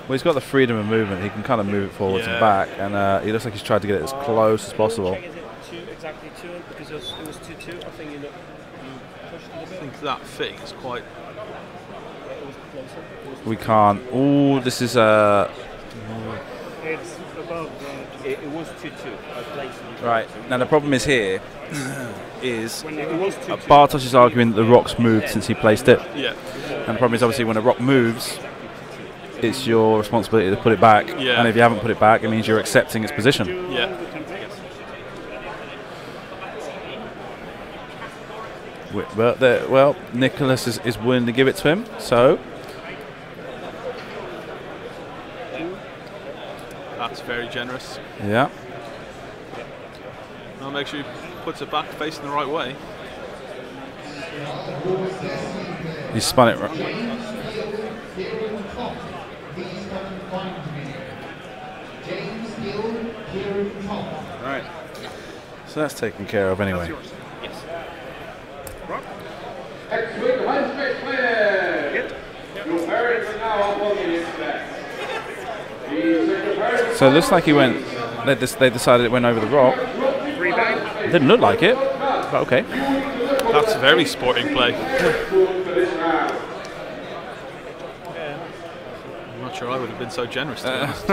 C: Well, he's got the freedom of movement. He can kind of move it forwards and back, and he looks like he's tried to get it as close as possible.
K: Check, is it exactly 2? Because it was 2-2. I think you pushed it a bit.
D: I think that fitting is quite.
K: It was closer.
C: We can't. Oh, this is
F: It's above.
H: It was 2-2. I placed it.
C: right. Now the problem is here is
F: When it was 2-2.
C: Bartosz is arguing that the rock's moved since he placed it,
D: Yeah.
C: and the problem is obviously when a rock moves, it's your responsibility to put it back.
D: Yeah.
C: And if you haven't put it back, it means you're accepting its position.
D: Yeah.
C: But well, Niklas is willing to give it to him. So
D: that's very generous.
C: yeah.
D: Now make sure he puts it back facing the right way.
C: He spun it right. Right. So that's taken care of anyway.
A: Next week, the high space plan. Your parents are now all looking into that.
C: So it looks like he went. They decided it went over the rock. It didn't look like it, but okay.
D: That's very sporting play. I'm not sure I would have been so generous to be honest.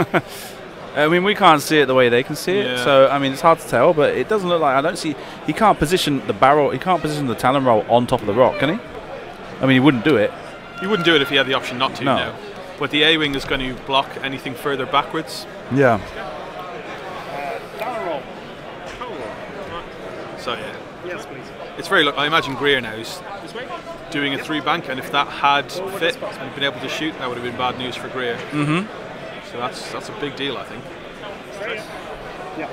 C: I mean, we can't see it the way they can see it, so I mean, it's hard to tell. But it doesn't look like. I don't see. He can't position the barrel. He can't position the talon roll on top of the rock, can he? I mean, he wouldn't do it.
D: He wouldn't do it if he had the option not to.
C: No.
D: No. But the A-wing is going to block anything further backwards.
C: Yeah.
D: So yeah. Yes, please. It's very. I imagine Greer now is doing a 3-bank, and if that had fit and been able to shoot, that would have been bad news for Greer.
C: Mm-hmm.
D: So that's a big deal, I think.
G: Yeah.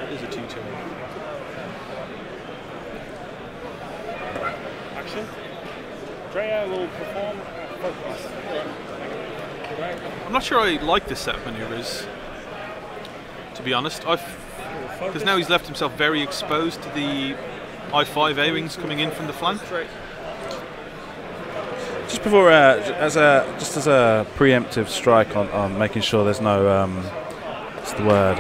D: It is a 2-turn.
G: Action. Drea will perform focus.
D: I'm not sure I like this set of manoeuvres, to be honest. Because now he's left himself very exposed to the I-5 A-wings coming in from the flank.
C: Just before, as a preemptive strike on making sure there's no, what's the word,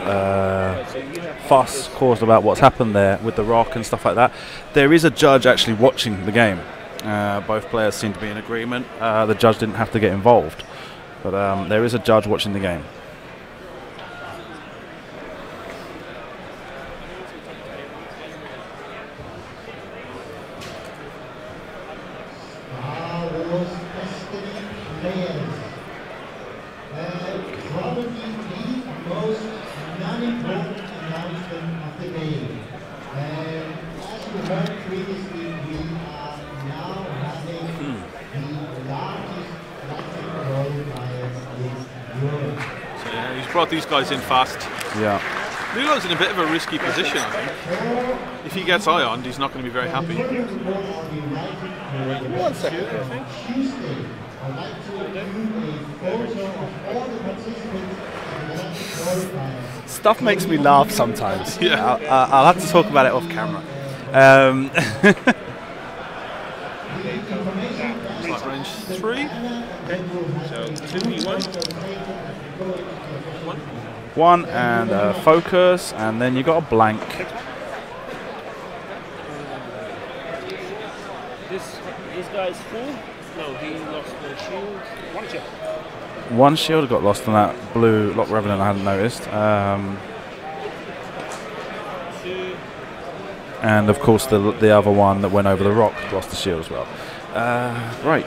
C: fuss caused about what's happened there with the rock and stuff like that. There is a judge actually watching the game. Both players seem to be in agreement. The judge didn't have to get involved, but there is a judge watching the game.
D: Brought these guys in fast.
C: Yeah.
D: Lulo's in a bit of a risky position, I think. If he gets ioned, he's not going to be very happy.
F: 1 second, I think.
C: Stuff makes me laugh sometimes.
D: Yeah.
C: I'll have to talk about it off camera.
D: Slot range 3.
G: Okay. So 2v1.
C: 1 and focus, and then you got a blank.
K: This guy's full. No, he lost the shield.
G: 1 shield.
C: 1 shield got lost on that blue Lock Revenant I hadn't noticed.
K: 2.
C: And of course the other one that went over the rock lost the shield as well. Right.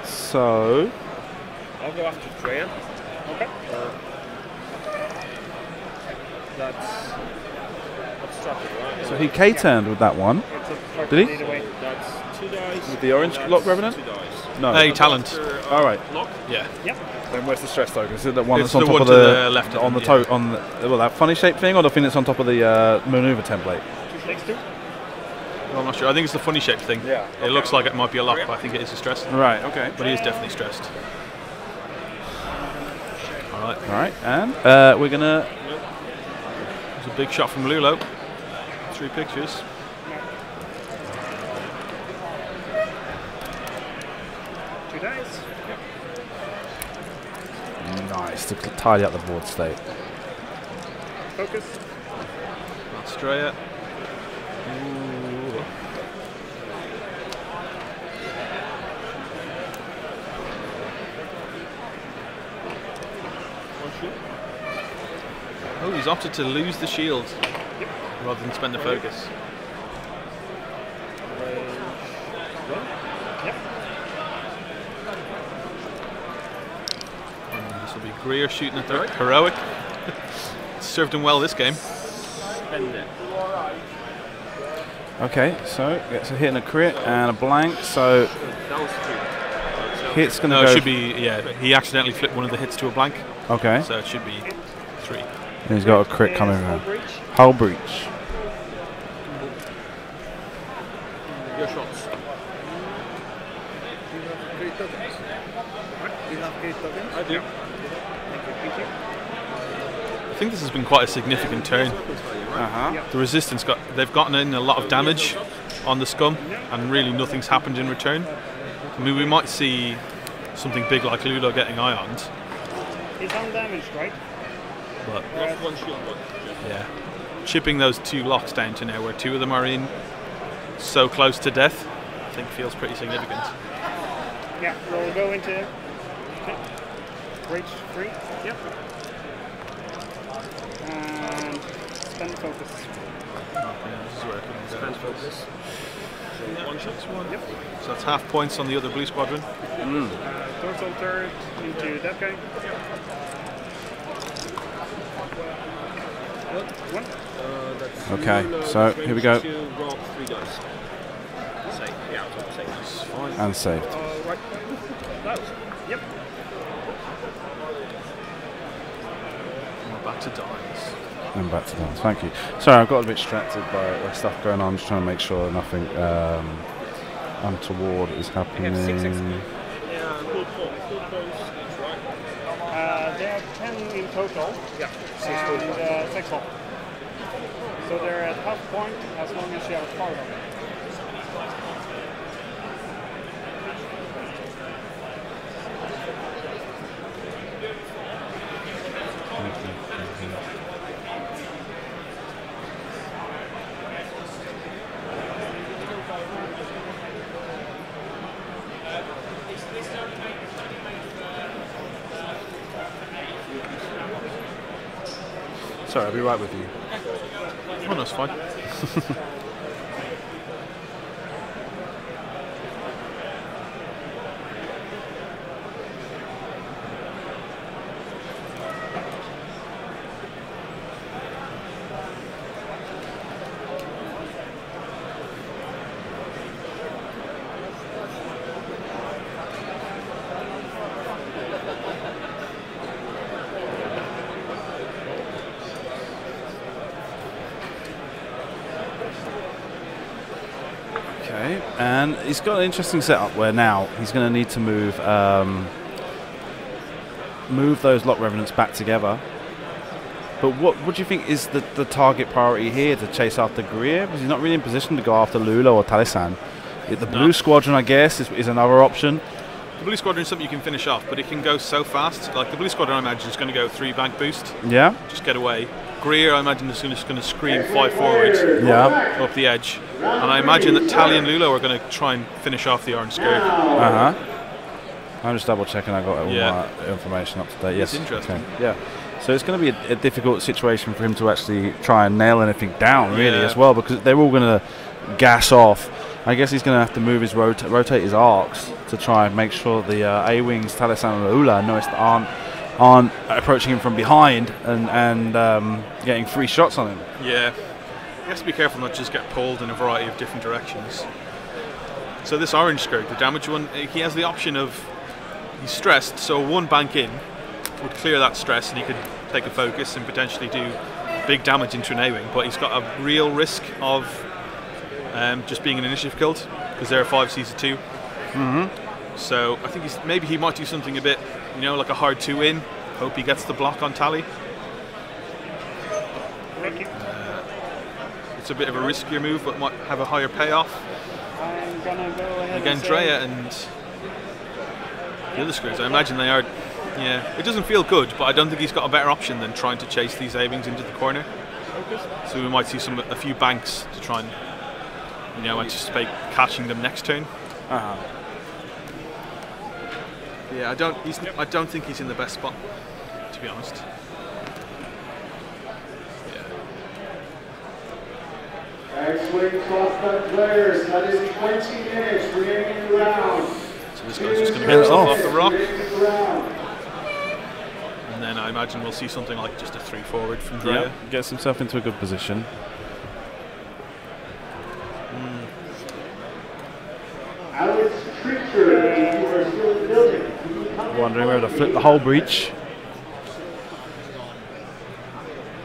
C: So
K: I'll go after Drea.
G: Okay.
K: That's strategy, right?
C: so he K-turned with that one. Did he?
K: That's 2 dice.
C: With the orange Lock Revenant?
J: 2 dice.
C: No.
D: Hey, talent.
C: All right.
D: Yeah.
G: Yep.
C: Then where's the stress token? Is it the one
D: It's
C: that's on
D: the
C: top
D: one
C: of
D: to
C: the,
D: the left of
C: on the
D: them,
C: on the, well, that funny shaped thing, or the thing that's on top of the maneuver template?
G: Next 2.
D: Well, I'm not sure. I think it's the funny shaped thing.
C: Yeah.
D: It looks like it might be a lock, but I think it is a stress.
C: Right. Okay.
D: But he is definitely stressed. All right.
C: All right. And we're gonna.
D: There's a big shot from Lulo. 3 pictures.
G: Two dice.
C: Nice to tidy up the board state.
G: Focus.
D: That's Drea. Oh, he's opted to lose the shield rather than spend the focus.
G: Yep.
D: And this will be Greer shooting at the heroic. served him well this game.
B: Spend it.
C: Okay, so gets a hit and a crit and a blank. So
B: That was 2.
C: hit's going to
D: No,
C: go.
D: it should be, yeah, he accidentally flipped one of the hits to a blank.
C: Okay.
D: So it should be 3.
C: And he's got a crit coming
F: Hull
C: in.
F: breach.
C: Hull breach.
B: Your shots.
I: Do you have great tokens? Do you have great tokens?
B: I do.
F: Thank you.
D: I think this has been quite a significant turn. The resistance they've gotten in a lot of damage on the scum, and really nothing's happened in return. I mean, we might see something big like Lula getting ioned,
F: He's undamaged, right?
D: but
B: Lost 1 shield.
D: yeah, chipping those 2 locks down to now where 2 of them are in so close to death, I think feels pretty significant.
F: Yeah, we'll go into breach 3. Yep. And spend focus.
D: This is where it comes
B: Spend
D: out.
B: focus. So 1 shot.
F: Yep.
D: So that's half points on the other blue squadron.
F: Dorsal turret into that guy. One.
B: That's
C: Okay,
B: Lula,
C: so here we go.
B: 22, roll 3 dice. Save. Yeah, I'll take
D: That's fine.
C: And saved.
F: Right. Those. Yep.
D: We're back to dimes.
C: And back to dance. Thank you. Sorry, I got a bit distracted by stuff going on. Just trying to make sure nothing untoward is happening.
B: Yeah, full points each, right?
F: There are 10 in total.
B: Yeah.
F: And 6 hull. So they're at half point as long as you have a card on it.
C: Sorry, I'll be right with you.
D: Oh, no, it's fine.
C: Okay, and he's got an interesting setup where now he's going to need to move those lock revenants back together. But what do you think is the target priority here to chase after Greer? Because he's not really in position to go after Lula or Talisan. The blue squadron, I guess, is another option.
D: The blue squadron is something you can finish off, but it can go so fast. Like the blue squadron, I imagine, is going to go 3 bank boost.
C: Yeah.
D: Just get away. Greer, I imagine, is just going to scream 5 forwards.
C: Yeah.
D: Up the edge. And I imagine that Tally and Lula are going to try and finish off the orange skirt.
C: I'm just double checking I got all my information up to date. Yes.
D: It's interesting.
C: Okay. Yeah. So it's going to be a difficult situation for him to actually try and nail anything down, really, as well, because they're all going to gas off. I guess he's going to have to move his rotate his arcs to try and make sure the A-wings, Talisan and Lula, aren't approaching him from behind and getting 3 shots on him.
D: Yeah. He has to be careful not to just get pulled in a variety of different directions. So this orange skirt, the damage one, he has the option of, he's stressed, so 1 bank in would clear that stress and he could take a focus and potentially do big damage into an A-wing, but he's got a real risk of just being an initiative killed because there are 5 Cs of 2. So I think maybe he might do something a bit, like a hard 2 in. Hope he gets the block on Tally. It's a bit of a riskier move, but might have a higher payoff.
F: I'm gonna go ahead
D: Again,
F: and
D: Drea and the other screws, I imagine they are. Yeah, it doesn't feel good, but I don't think he's got a better option than trying to chase these A-wings into the corner. So we might see a few banks to try and, anticipate catching them next turn. Yeah, I don't think he's in the best spot, to be honest.
A: X-Wing crosscut players, that is 20 minutes remaining in the round.
D: So this guy's just going to get himself off the rock. And then I imagine we'll see something like just a 3 forward from Drea.
C: Yeah, gets himself into a good position.
A: Alex Treacher, you are still in the building.
C: Wondering whether to flip the whole breach.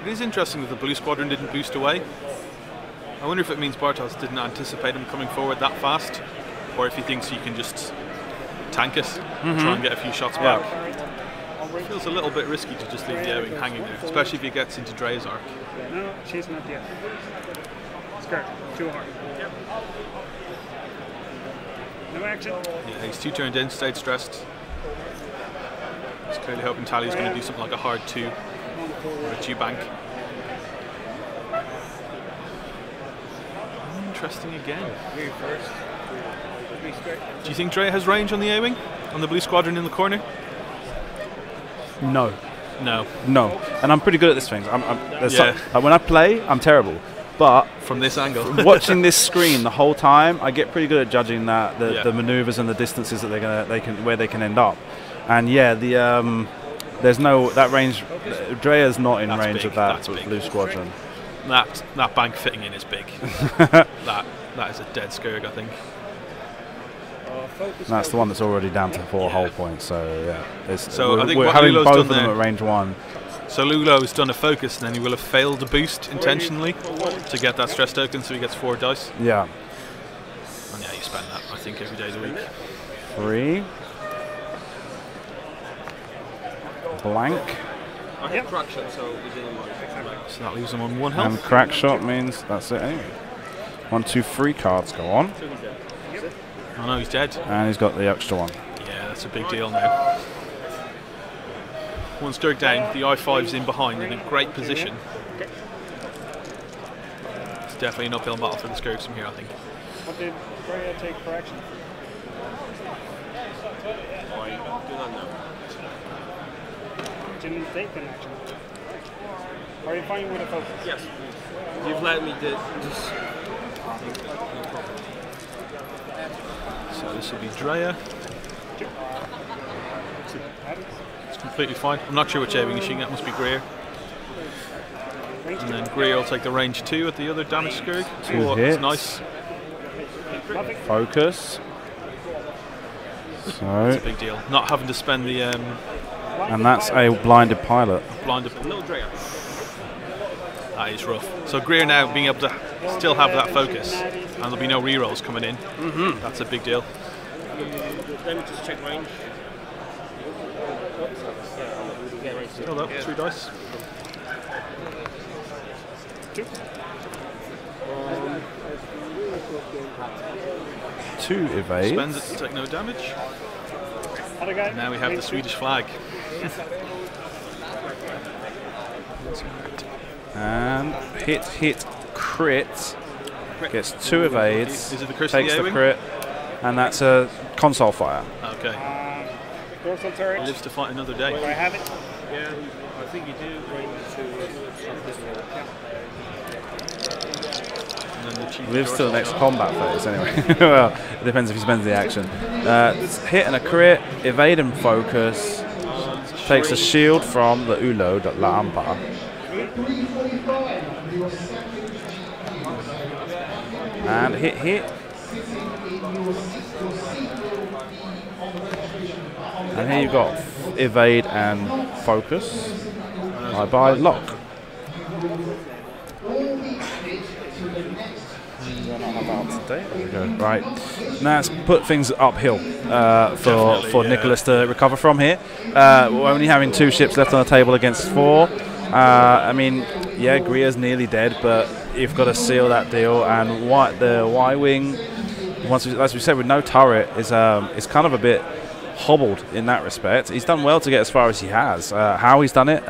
D: It is interesting that the blue squadron didn't boost away. I wonder if it means Bartosz didn't anticipate him coming forward that fast, or if he thinks he can just tank it, try and get a few shots back. It feels a little bit risky to just leave the O-wing hanging there, especially if he gets into Dre's arc.
F: No, she's not yet. Skirt, too hard. No action.
D: Yeah, he's 2 turned in, stayed stressed. He's clearly hoping Tally's going to do something like a hard 2 or a 2 bank. Interesting again. Do you think Dre has range on the A-wing? On the blue squadron in the corner?
C: No.
D: No.
C: No. And I'm pretty good at this thing. Like when I play, I'm terrible. But
D: from this angle,
C: watching this screen the whole time, I get pretty good at judging that the maneuvers and the distances that where they can end up. And yeah, there's no that range. Drea's not in range
D: big,
C: of that blue squadron.
D: That bank fitting in is big. that is a dead Skurg, I think.
C: And that's the one that's already down to 4 hull points. So yeah,
D: I think
C: we're having both of them at range 1.
D: So Lulo has done a focus, and then he will have failed to boost intentionally to get that stress token, so he gets 4 dice.
C: Yeah.
D: And yeah, you spend that, I think, every day of the week.
C: 3. Blank.
B: I have crack shot, so we didn't like.
D: So that leaves him on 1 health.
C: And crack shot means that's it anyway. 1, 2, 3 cards go on.
D: Oh no, he's dead.
C: And he's got the extra one.
D: Yeah, that's a big deal now. 1 Skurg down, the I-5's in behind in a great position. It's definitely an uphill battle for the Skurgs from here, I think.
F: What did Freya take for action?
B: I do not know.
F: Didn't take an action. Are you fine with a focus?
B: Yes. You've let me do this.
D: So this will be Drea. It's completely fine. I'm not sure which A-wing is shooting at, must be Greer. And then Greer will take the range 2 at the other damage Skurg.
C: 2 hits.
D: That's nice.
C: Focus. So
D: It's a big deal. Not having to spend the
C: and that's a blinded pilot.
B: No Drea.
D: That is rough. So Greer now being able to still have that focus, and there'll be no rerolls coming in. That's a big deal.
B: Let me just check range.
D: Hold up, 3 dice.
C: 2 evades.
D: Spends it to take no damage. And now we have the Swedish flag.
C: And hit, crit. Gets 2 evades.
D: Is it the Chris
C: takes the crit. And that's a console fire.
D: Okay.
F: Dorsal turret.
D: Lives to fight another day.
F: Do I have it?
B: Yeah, I think you do.
C: Lives to the next combat phase anyway. Well, it depends if he spends the action. Hit and a crit, evade and focus. Takes a shield from the Ulo, the La Ampa. And hit. And here you've got evade and focus. Bye lock. There we go. Right, now let's put things uphill for Niklas to recover from here. We're only having 2 ships left on the table against 4. I mean, yeah, Greer's nearly dead, but you've got to seal that deal. And the Y-wing, as we said, with no turret, is kind of a bit hobbled in that respect. He's done well to get as far as he has. How he's done it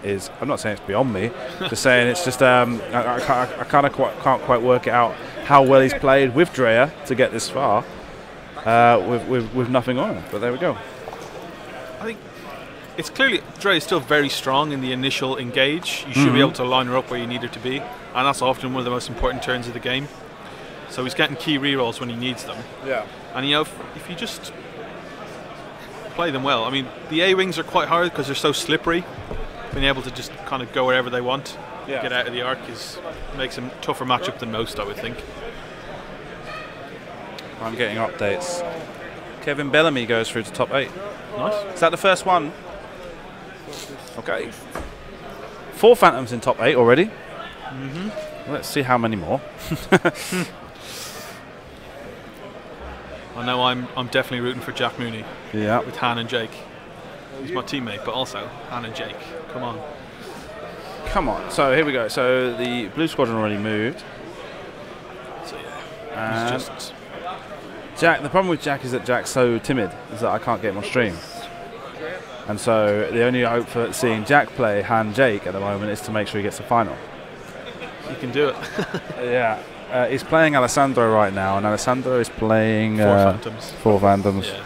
C: is, I'm not saying it's beyond me, just saying it's just I kind of can't quite work it out how well he's played with Drea to get this far with nothing on him. But there we go.
D: I think it's clearly Drea is still very strong in the initial engage. You should be able to line her up where you need her to be, and that's often one of the most important turns of the game. So he's getting key rerolls when he needs them.
C: Yeah.
D: And you know, if you just play them well. I mean, the A-wings are quite hard because they're so slippery. Being able to just kind of go wherever they want, get out of the arc, makes them tougher matchup than most, I would think.
C: I'm getting updates. Kevin Bellamy goes through to top 8.
D: Nice.
C: Is that the first one? Okay. 4 Phantoms in top 8 already. Let's see how many more.
D: I know I'm definitely rooting for Jack Mooney.
C: Yeah.
D: With Han and Jake. He's my teammate, but also Han and Jake. Come on.
C: Come on. So here we go. So the Blue Squadron already moved.
D: So yeah. He's just
C: Jack. The problem with Jack is that Jack's so timid, is that I can't get him on stream. And so the only hope for seeing Jack play Han Jake at the moment is to make sure he gets the final.
D: You can do it.
C: Yeah. He's playing Alessandro right now, and Alessandro is playing
D: 4 Phantoms.
C: 4 Phantoms.
D: Yeah.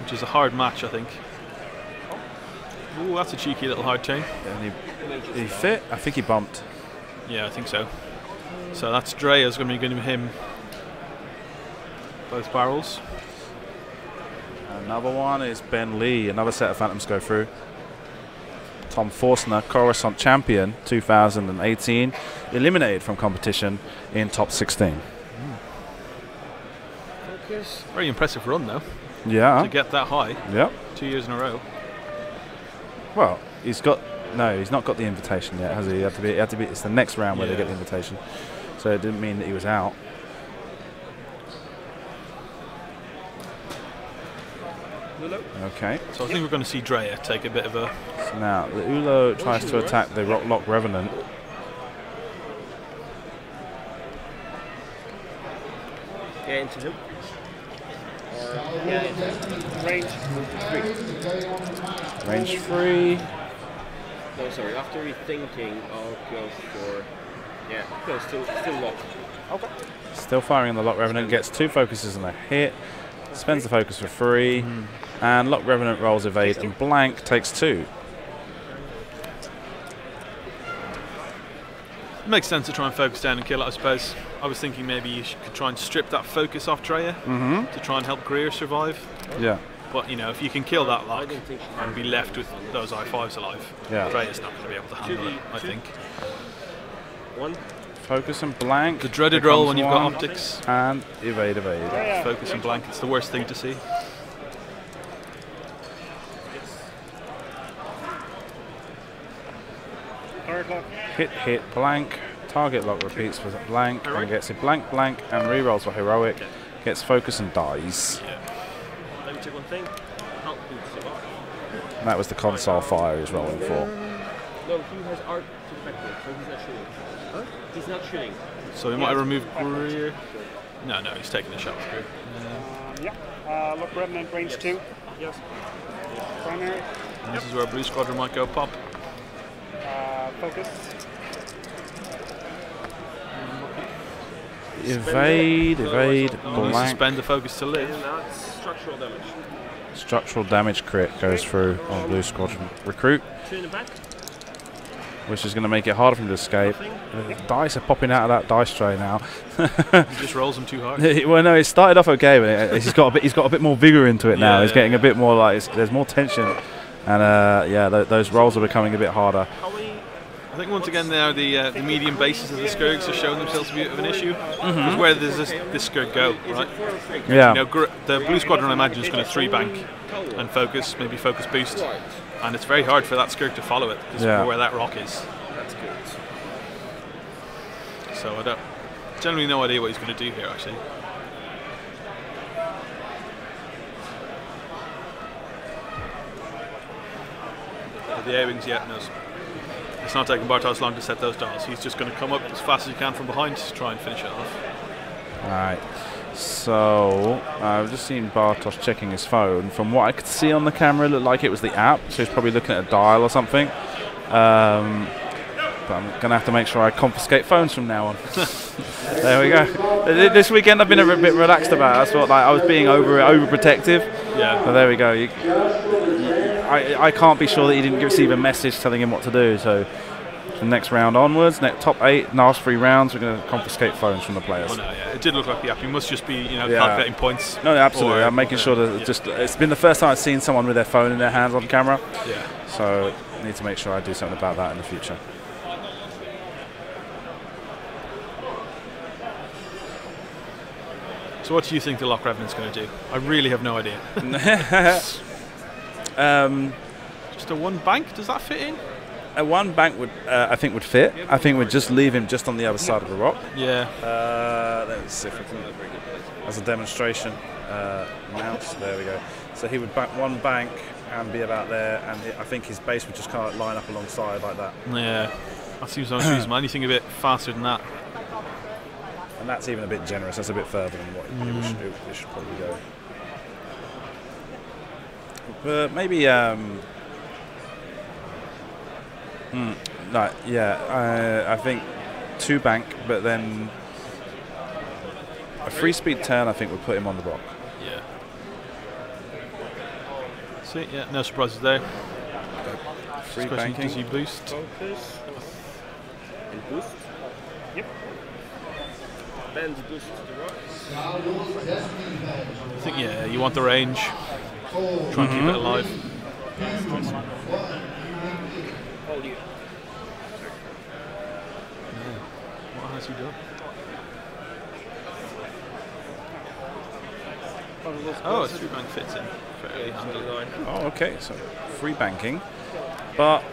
D: Which is a hard match, I think. Ooh, that's a cheeky little hard chain.
C: And he fit? I think he bumped.
D: Yeah, I think so. So that's Drea's going to be giving him both barrels.
C: Another one is Ben Lee. Another set of Phantoms go through. Tom Forstner, Coruscant champion 2018, eliminated from competition in top 16.
D: Very impressive run, though.
C: Yeah.
D: To get that high.
C: Yep.
D: 2 years in a row.
C: Well, he's not got the invitation yet, has he? He had to be. It's the next round where they get the invitation. So it didn't mean that he was out. Okay.
D: So I think we're going to see Drea take a bit of a...
C: So now, the Ulo tries to attack the Rock Revenant.
K: Yeah, into him.
C: Range 3.
K: No, sorry, after rethinking, I'll go for... Yeah, no, still locked. Okay.
C: Still firing on the Lock Revenant, gets 2 focuses and a hit. Spends the focus for 3. And Lock Revenant rolls evade, and blank takes 2.
D: It makes sense to try and focus down and kill it, I suppose. I was thinking maybe you could try and strip that focus off Drea to try and help Greer survive.
C: Yeah.
D: But, you know, if you can kill that lock and be left with those I5s alive, Drea's not going to be able to handle it, I think.
C: Focus and blank.
D: The dreaded roll when you've got optics.
C: And evade.
D: Focus and blank, it's the worst thing to see.
C: Hit, blank. Target lock repeats for blank and gets a blank, and re-rolls for heroic. Gets focus and dies.
K: Let me check one thing.
C: And that was the console fire he's rolling for.
K: No, he has art to the backwards, so he's not shooting. Huh? He's not shooting.
D: So he might have removed Greer. No, he's taking a shot through.
F: Yeah. Look, Revenant range 2.
K: Yes.
F: Primary.
D: And this is where Blue Squadron might go pop.
F: Focus.
C: Evade, blank.
D: Suspend the focus to live.
K: Structural damage.
C: Structural damage crit goes through on Blue Squadron. Recruit.
K: 2 in the back.
C: Which is going to make it harder for him to escape. The dice are popping out of that dice tray now.
D: He just rolls them too hard.
C: Well, no, it started off okay, but he's got a bit more vigor into it now. He's getting a bit more like there's more tension, and those rolls are becoming a bit harder.
D: I think once again now the medium bases of the Skirgs are showing themselves to be a bit of an issue. Because where does this Skirg go, right?
C: Yeah.
D: You know, the Blue Squadron, I imagine, is going to 3-bank and focus, maybe focus boost. And it's very hard for that Skirg to follow it, because where that rock is.
K: That's good.
D: So I don't generally no idea what he's going to do here, actually. But the A-wings yet knows. It's not taking Bartosz long to set those dials. He's just going to come up as fast as he can from behind to try and finish it off.
C: Alright, so I've just seen Bartosz checking his phone. From what I could see on the camera, it looked like it was the app, so he's probably looking at a dial or something. But I'm going to have to make sure I confiscate phones from now on. There we go. This weekend I've been a bit relaxed about it. I thought I was being overprotective.
D: Yeah.
C: But there we go. I can't be sure that he didn't receive a message telling him what to do, so the next round onwards, top 8, last 3 rounds, we're going to confiscate phones from the players.
D: Oh no, yeah, it did look like the app. You must just be, calculating points.
C: No, absolutely. I'm making sure that it's been the first time I've seen someone with their phone in their hands on camera.
D: Yeah.
C: So I need to make sure I do something about that in the future.
D: So what do you think the Loch Revenant's going to do? I really have no idea. Just a 1 bank, does that fit in?
C: A 1 bank would, I think, would fit. I think we'd just leave him just on the other side of the rock.
D: Yeah.
C: Let's see if we can, as a demonstration, mouse. There we go. So he would back 1 bank and be about there, and I think his base would just kind of line up alongside like that.
D: Yeah, that seems most reasonable. Anything a bit faster than that.
C: And that's even a bit generous. That's a bit further than what it should probably go. But maybe. I think 2 bank, but then a free speed turn. I think would put him on the rock.
D: Yeah. See, yeah, no surprises there.
C: Free banking.
D: Does he boost?
K: Focus. And boost. Yep. Bend boost to the rock.
D: I think, yeah, you want the range. Try and keep it alive.
K: Hold you.
D: What has he done? Oh, a 3 bank fits in fairly handily.
C: Oh, okay. So free banking, but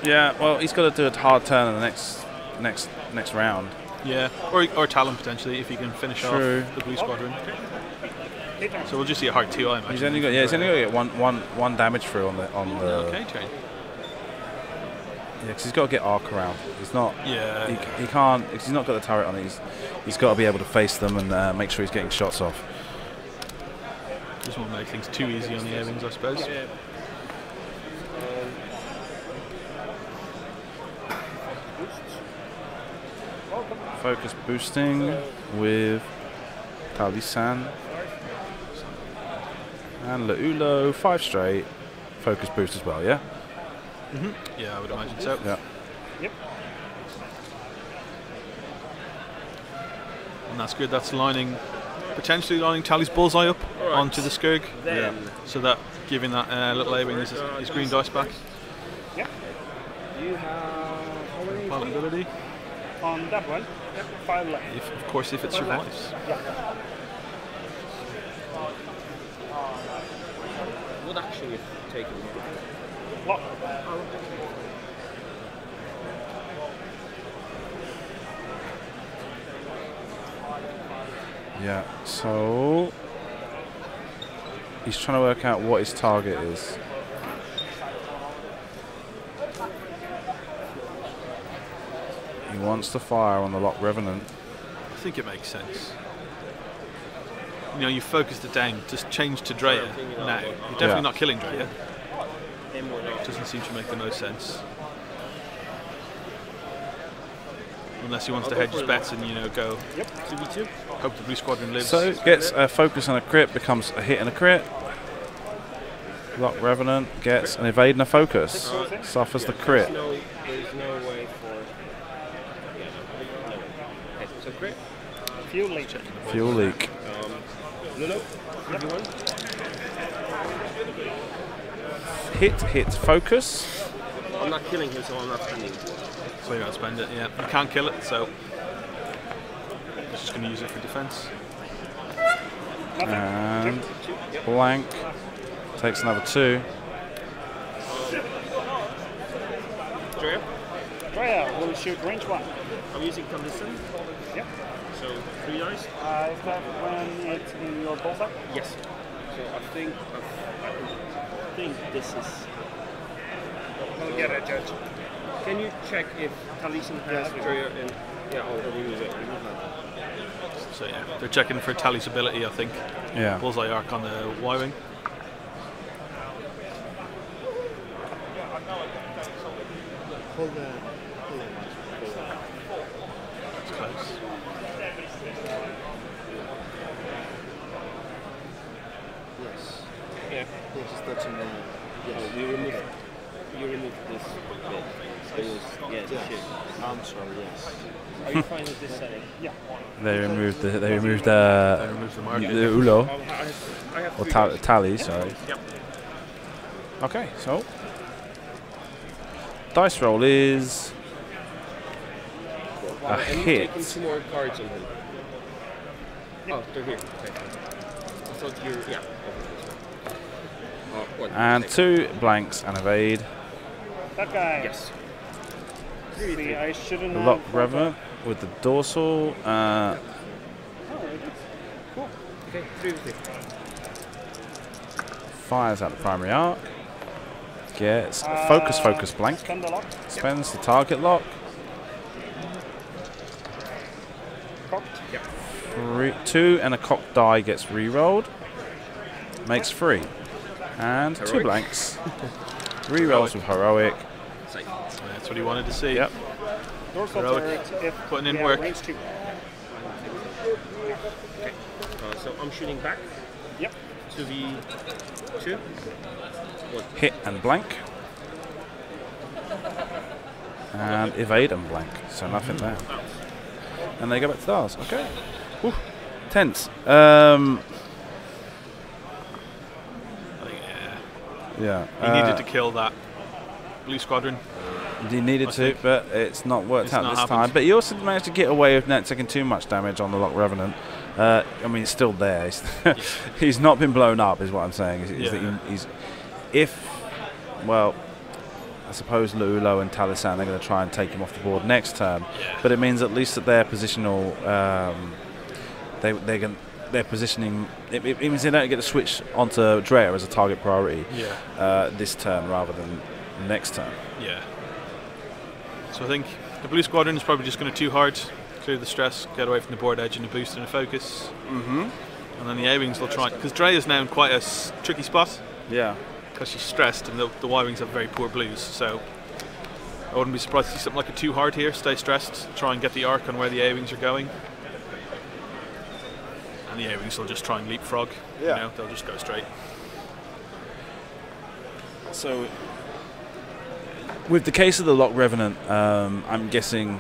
C: yeah, well, he's got to do a hard turn in the next round.
D: Yeah, or talent potentially if he can finish off the blue squadron. So we'll just see a hard 2, I imagine.
C: He's only got to get one damage through on the.
D: Okay, train.
C: Yeah, because he's got to get arc around. He's not.
D: Yeah.
C: He can't. Because he's not got the turret on it. He's got to be able to face them and make sure he's getting shots off.
D: Just won't make things too easy on the airwings, I suppose.
K: Yeah.
C: Focus boosting with Talisan and Laulo, 5 straight. Focus boost as well, yeah?
D: Yeah, I would imagine so.
C: Yeah.
F: Yep.
D: And that's good. That's potentially lining Tally's bullseye up onto the Skurg.
K: Yeah.
D: So that giving that little A-wing his green dice back.
F: Yeah.
K: You have how many?
D: Pilot ability.
F: On that one, 5 left.
D: Of course, if it survives.
F: Yeah.
K: What action you taking?
F: Lock.
C: Yeah, so he's trying to work out what his target is. He wants to fire on the Loch Revenant.
D: I think it makes sense. You focused it down. Just change to Drea now. You're definitely not killing Drea. Doesn't seem to make the most sense. Unless he wants to hedge his bets and go.
F: Yep.
K: 2v2.
D: Hope the blue squadron lives.
C: So gets a focus on a crit, becomes a hit and a crit. Loch Revenant gets an evade and a focus. Suffers the crit.
K: There's no way for. Okay, so crit.
F: Fuel leak.
C: Fuel leak.
K: No. Everyone.
C: Hit, focus.
K: I'm not killing him, so I'm not spending.
D: So you gotta spend it, yeah. You can't kill it, so he's just gonna use it for defense.
C: And blank. Takes another 2.
F: Drea will shoot range 1.
K: I'm using Nilsson.
F: Yep.
K: So 3 dice.
F: Is that when it's in your bullseye?
K: Yes. So I think this is.
F: We'll get it, Judge.
K: Can you check if Talisan has Drea and I'll remove it.
D: So yeah, they're checking for Tally's ability, I think.
C: Yeah.
D: Bullseye arc on the Y-wing.
I: Hold the.
D: It's close.
I: Yes.
K: Yeah.
I: Yeah, just touching the.
K: Oh, you remove this bit. Yeah, the shit.
F: Answer, yes.
H: Are you fine with this setting?
F: Yeah.
C: They removed the
D: marker.
C: the ulo
K: I have
C: or
K: three
C: tally. Sorry.
K: Yep.
C: Okay, so dice roll is a
K: And you've
C: hit.
K: taken 2 more cards on him. Oh, they're here. Okay. I thought you're. Yeah. What?
C: And 2 blanks and evade.
F: That guy.
K: Yes.
F: See, I shouldn't
C: The
F: have.
C: lock revenant with the dorsal.
F: Oh, it is. Cool.
K: Okay, 3 with it.
C: Fires out the primary arc. Gets a focus blank.
F: Spend the lock.
C: Spends the target lock.
F: Cocked.
K: Yep.
C: 2 and a cocked die gets re-rolled. Makes 3. And 2
K: Heroic.
C: blanks. Re-rolls with heroic.
K: Safe.
D: That's what he wanted to see.
C: Yep.
F: Dorsal
D: Heroic.
F: turret if
D: Putting in
F: yeah,
D: work.
F: range 2.
K: Okay. So I'm shooting back
F: Yep.
K: to the 2.
C: Hit and blank. And evade and blank. So nothing there. And they go back to stars. Okay. Whew. Tense. Yeah.
D: He needed to kill that blue squadron.
C: He needed to, but it's not worked out
D: not
C: this
D: happened.
C: time. But he also managed to get away with not taking too much damage on the Lock Revenant. I mean, it's still there. He's not been blown up, is what I'm saying. Well, I suppose Lulo and Talisan are going to try and take him off the board next turn.
D: Yeah.
C: But it means at least that their positional, their positioning. It means they don't get to switch onto Drea as a target priority. This turn rather than next turn.
D: Yeah. So I think the blue squadron is probably just going to too hard, clear the stress, get away from the board edge and a boost and a focus.
C: Mm-hmm.
D: And then the A-Wings will try, because Drea is now in quite a tricky spot.
C: Yeah.
D: Because she's stressed and the Y-Wings have very poor blues. So I wouldn't be surprised to see something like a too hard here, stay stressed, try and get the arc on where the A-Wings are going. And the A-Wings will just try and leapfrog.
C: Yeah.
D: You know, they'll just go straight.
C: So, with the case of the Lock Revenant, I'm guessing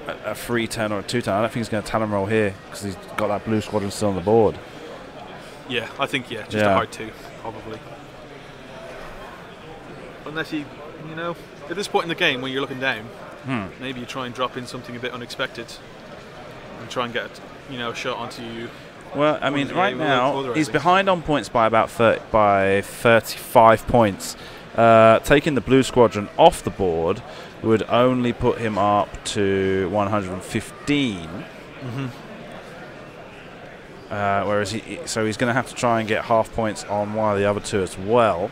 C: a 3-turn or a 2-turn. I don't think he's going to talon roll here because he's got that blue squadron still on the board.
D: Yeah, I think, just a hard 2, probably. Unless you know, at this point in the game when you're looking down, maybe you try and drop in something a bit unexpected and try and get, a shot onto you.
C: Well, I mean, right now he's behind on points by about 35 points. Taking the blue squadron off the board would only put him up to 115. Whereas he's going to have to try and get half points on one of the other 2 as well.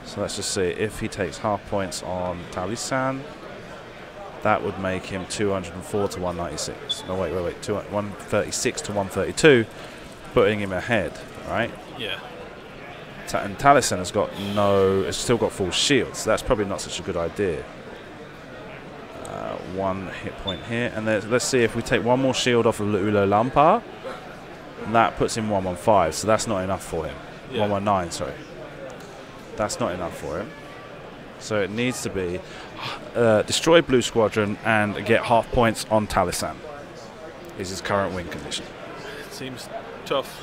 C: So let's just see if he takes half points on Talisan. That would make him 204 to 196. No, wait. 136 to 132, putting him ahead, right?
D: Yeah.
C: And Talisan has still got full shields. So that's probably not such a good idea. 1 hit point here, and let's see if we take 1 more shield off of Ulo Lampar. And that puts him 115. So that's not enough for him. 119, sorry. That's not enough for him. So it needs to be destroy blue squadron and get half points on Talisan. Is his current win condition.
D: It seems tough.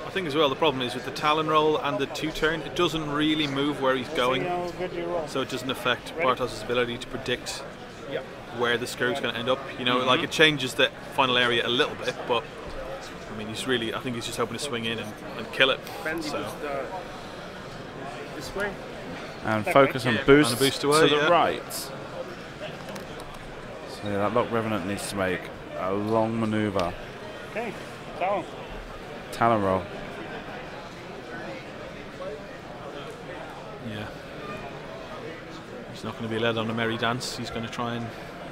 D: I think as well the problem is with the talon roll and the 2-turn, it doesn't really move where he's going. So it doesn't affect Bartosz's ability to predict where the Skurk's going to end up. Like it changes the final area a little bit, but I mean I think he's just hoping to swing in and kill it. So.
K: This way.
C: And focus on boost,
D: and a boost away,
C: to the right. So that Lock Revenant needs to make a long manoeuvre.
F: Okay, Talon.
C: Talon roll.
D: Yeah. He's not going to be led on a merry dance. He's going to try and.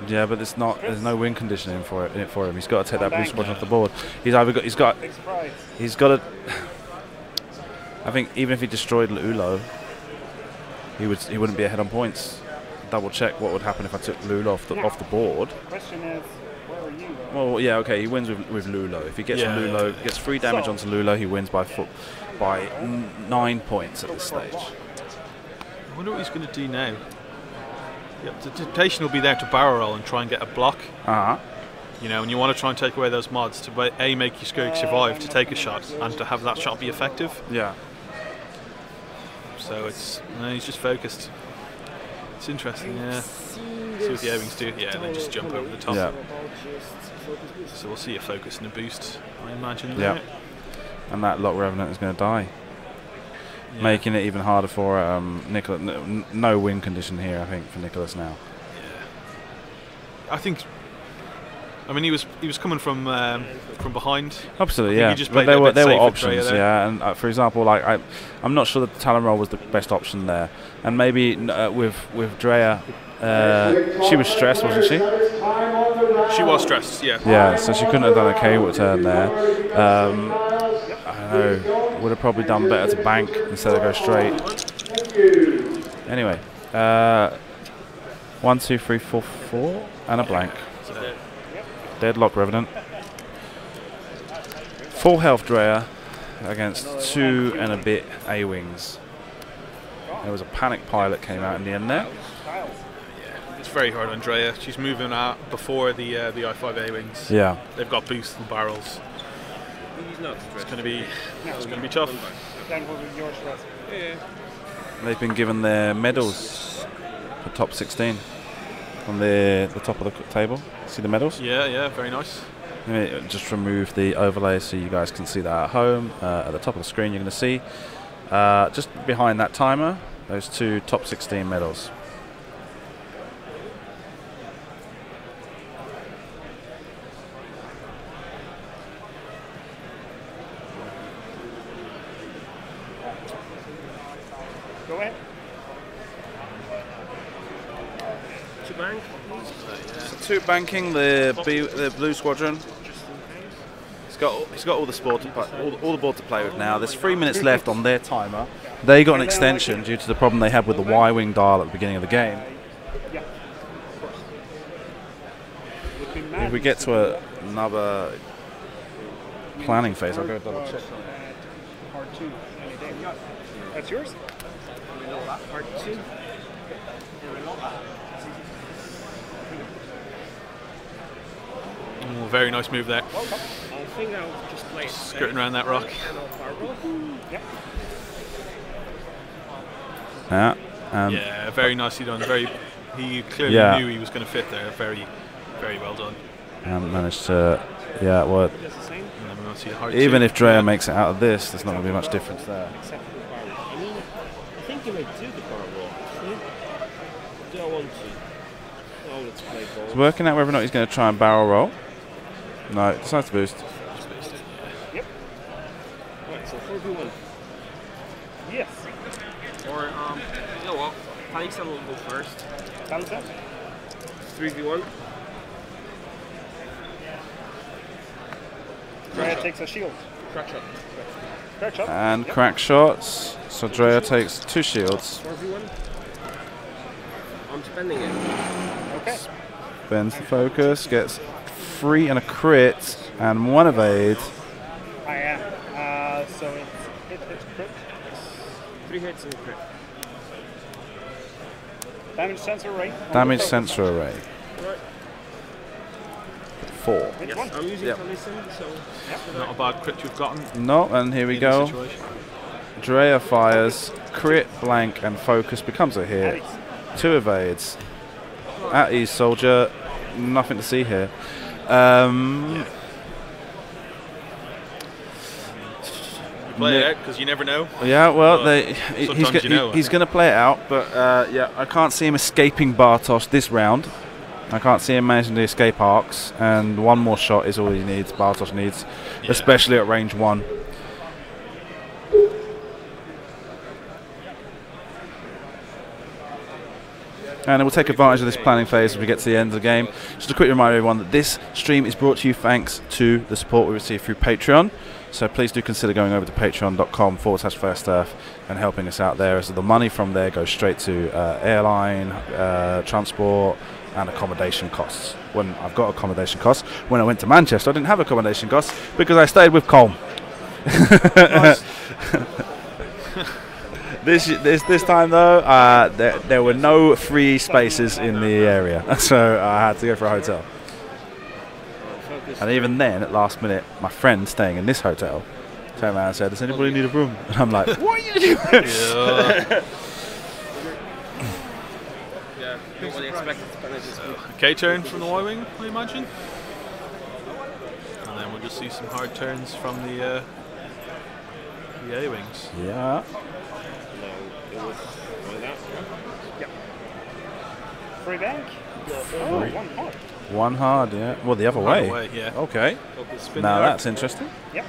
C: Yeah, but there's no win condition in it for him. He's got to take that blue squadron off the board. He's got to. I think even if he destroyed Lulo, he wouldn't be ahead on points. Double check what would happen if I took Lulo off the board.
F: Question is, where are you?
C: Well, yeah, okay, he wins with Lulo. If he gets Lulo, gets 3 damage onto Lulo, he wins by 9 points at this stage.
D: I wonder what he's going to do now. Yep, the temptation will be there to barrel roll and try and get a block. You know, and you want to try and take away those mods to make your Skirk survive to take a shot and to have that shot be effective.
C: Yeah.
D: So it's he's just focused. It's interesting, yeah. See what the A-wings do. Yeah, and then just jump over the top.
C: Yeah.
D: So we'll see a focus and a boost, I imagine.
C: Yeah.
D: There.
C: And that Lock Revenant is going to die. Yeah. Making it even harder for Niklas. No win condition here, I think, for Niklas now.
D: Yeah. I think. I mean, he was coming from behind.
C: Absolutely, yeah.
D: But
C: there were options, yeah. And for example, like I'm not sure that the Talon roll was the best option there. And maybe with Drea, she was stressed, wasn't she?
D: She was stressed, yeah.
C: Yeah, so she couldn't have done a cable turn there. I don't know. Would have probably done better to bank instead of go straight. Anyway, 1, 2, 3, 4, 4, and a blank. Deadlock Revenant. Full health Drea against 2 and a bit A-wings. There was a panic pilot came out in the end there.
D: Yeah, it's very hard on Drea. She's moving out before the I5 A-wings.
C: Yeah.
D: They've got boosts and barrels. It's going to be tough.
C: They've been given their medals for top 16 on the top of the table. See the medals?
D: Yeah, very nice.
C: Let me just remove the overlay so you guys can see that at home. At the top of the screen you're going to see just behind that timer those 2 top 16 medals.
F: Go ahead.
K: To bank.
C: So 2 banking the blue squadron. He's got all the sport to play, all the board to play with now. There's 3 minutes left on their timer. They got an extension due to the problem they had with the Y-wing dial at the beginning of the game. If we get to another planning phase, I'll go double check.
F: Part 2. That's yours?
K: Part 2.
D: Oh, very nice move there.
K: I think I'll just play
D: skirting around that rock. Yeah, very nicely done. He clearly knew he was going to fit there. Very, very well done.
C: And managed to, well,
D: even
C: if Drea makes it out of this, there's not going to be much difference there.
K: I mean, I think he might do the barrel roll. Do I want to? Oh, let's play ball.
C: He's working out whether or not he's going to try and barrel roll. No, decides to boost.
K: Yep. Right, so 4v1.
F: Yes.
K: Or, you know what? Panic will go first. 3v1.
F: Drea takes a shield.
K: Crack shot.
F: Crack shot.
C: And crack shots. So Drea takes 2 shields.
K: 4v1. I'm spending it.
F: Okay.
C: Bends the focus, gets 3 and a crit, and 1 evade.
F: I am. So it's crit.
K: 3 hits and crit.
F: Damage sensor array.
C: Damage sensor array.
K: Right.
C: 4.
K: Yes, I'm using Nilsson, so
D: not a bad crit you've gotten.
C: No, and here we go. Drea fires, crit, blank, and focus becomes a hit. 2 evades. At ease, soldier. Nothing to see here.
D: Play it out because you never know.
C: Yeah, well, he's going to play it out, but I can't see him escaping Bartosz this round. I can't see him managing to escape arcs, and 1 more shot is all he needs. Bartosz needs, especially at range 1. And we'll take advantage of this planning phase as we get to the end of the game. Just a quick reminder, everyone, that this stream is brought to you thanks to the support we receive through Patreon. So please do consider going over to patreon.com/FirstEarth and helping us out there, as the money from there goes straight to airline, transport, and accommodation costs. When I've got accommodation costs. When I went to Manchester, I didn't have accommodation costs because I stayed with Colm. This time though, there were no free spaces in the area, so I had to go for a hotel. And even then, at last minute, my friend staying in this hotel turned around and said, "Does anybody need a room?" And I'm like, "What are you doing?"
B: Yeah, nobody expected
D: Okay, turn from the Y-wing, I imagine. And then we'll just see some hard turns from the A-wings.
C: Yeah.
K: No, it was like that.
F: Yep. Free bank.
C: Oh,
F: one hard.
C: One hard, yeah. Well, the other way.
D: Yeah.
C: Okay.
D: Spin
C: Now
D: there.
C: that's interesting.
F: Yep.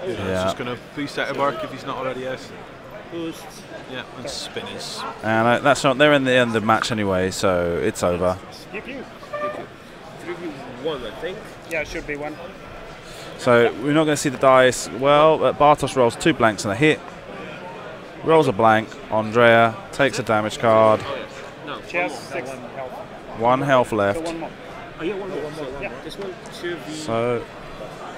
C: Yeah.
D: Just going to boost out of arc if he's not already out.
K: Boost.
D: Yeah, and spinners.
C: And that's not. They're in the end of the match anyway, so it's over.
F: Pew pew.
K: 3v1, I think.
F: Yeah, it should be one.
C: So we're not going to see the dice. Well, Bartosz rolls 2 blanks and a hit. Rolls a blank. Andrea takes a damage card.
B: No.
F: Chest, 6 health.
C: 1 health
F: So
C: left.
F: one more.
K: Oh, yeah, one more.
F: Yeah.
K: This one, 2v.
C: So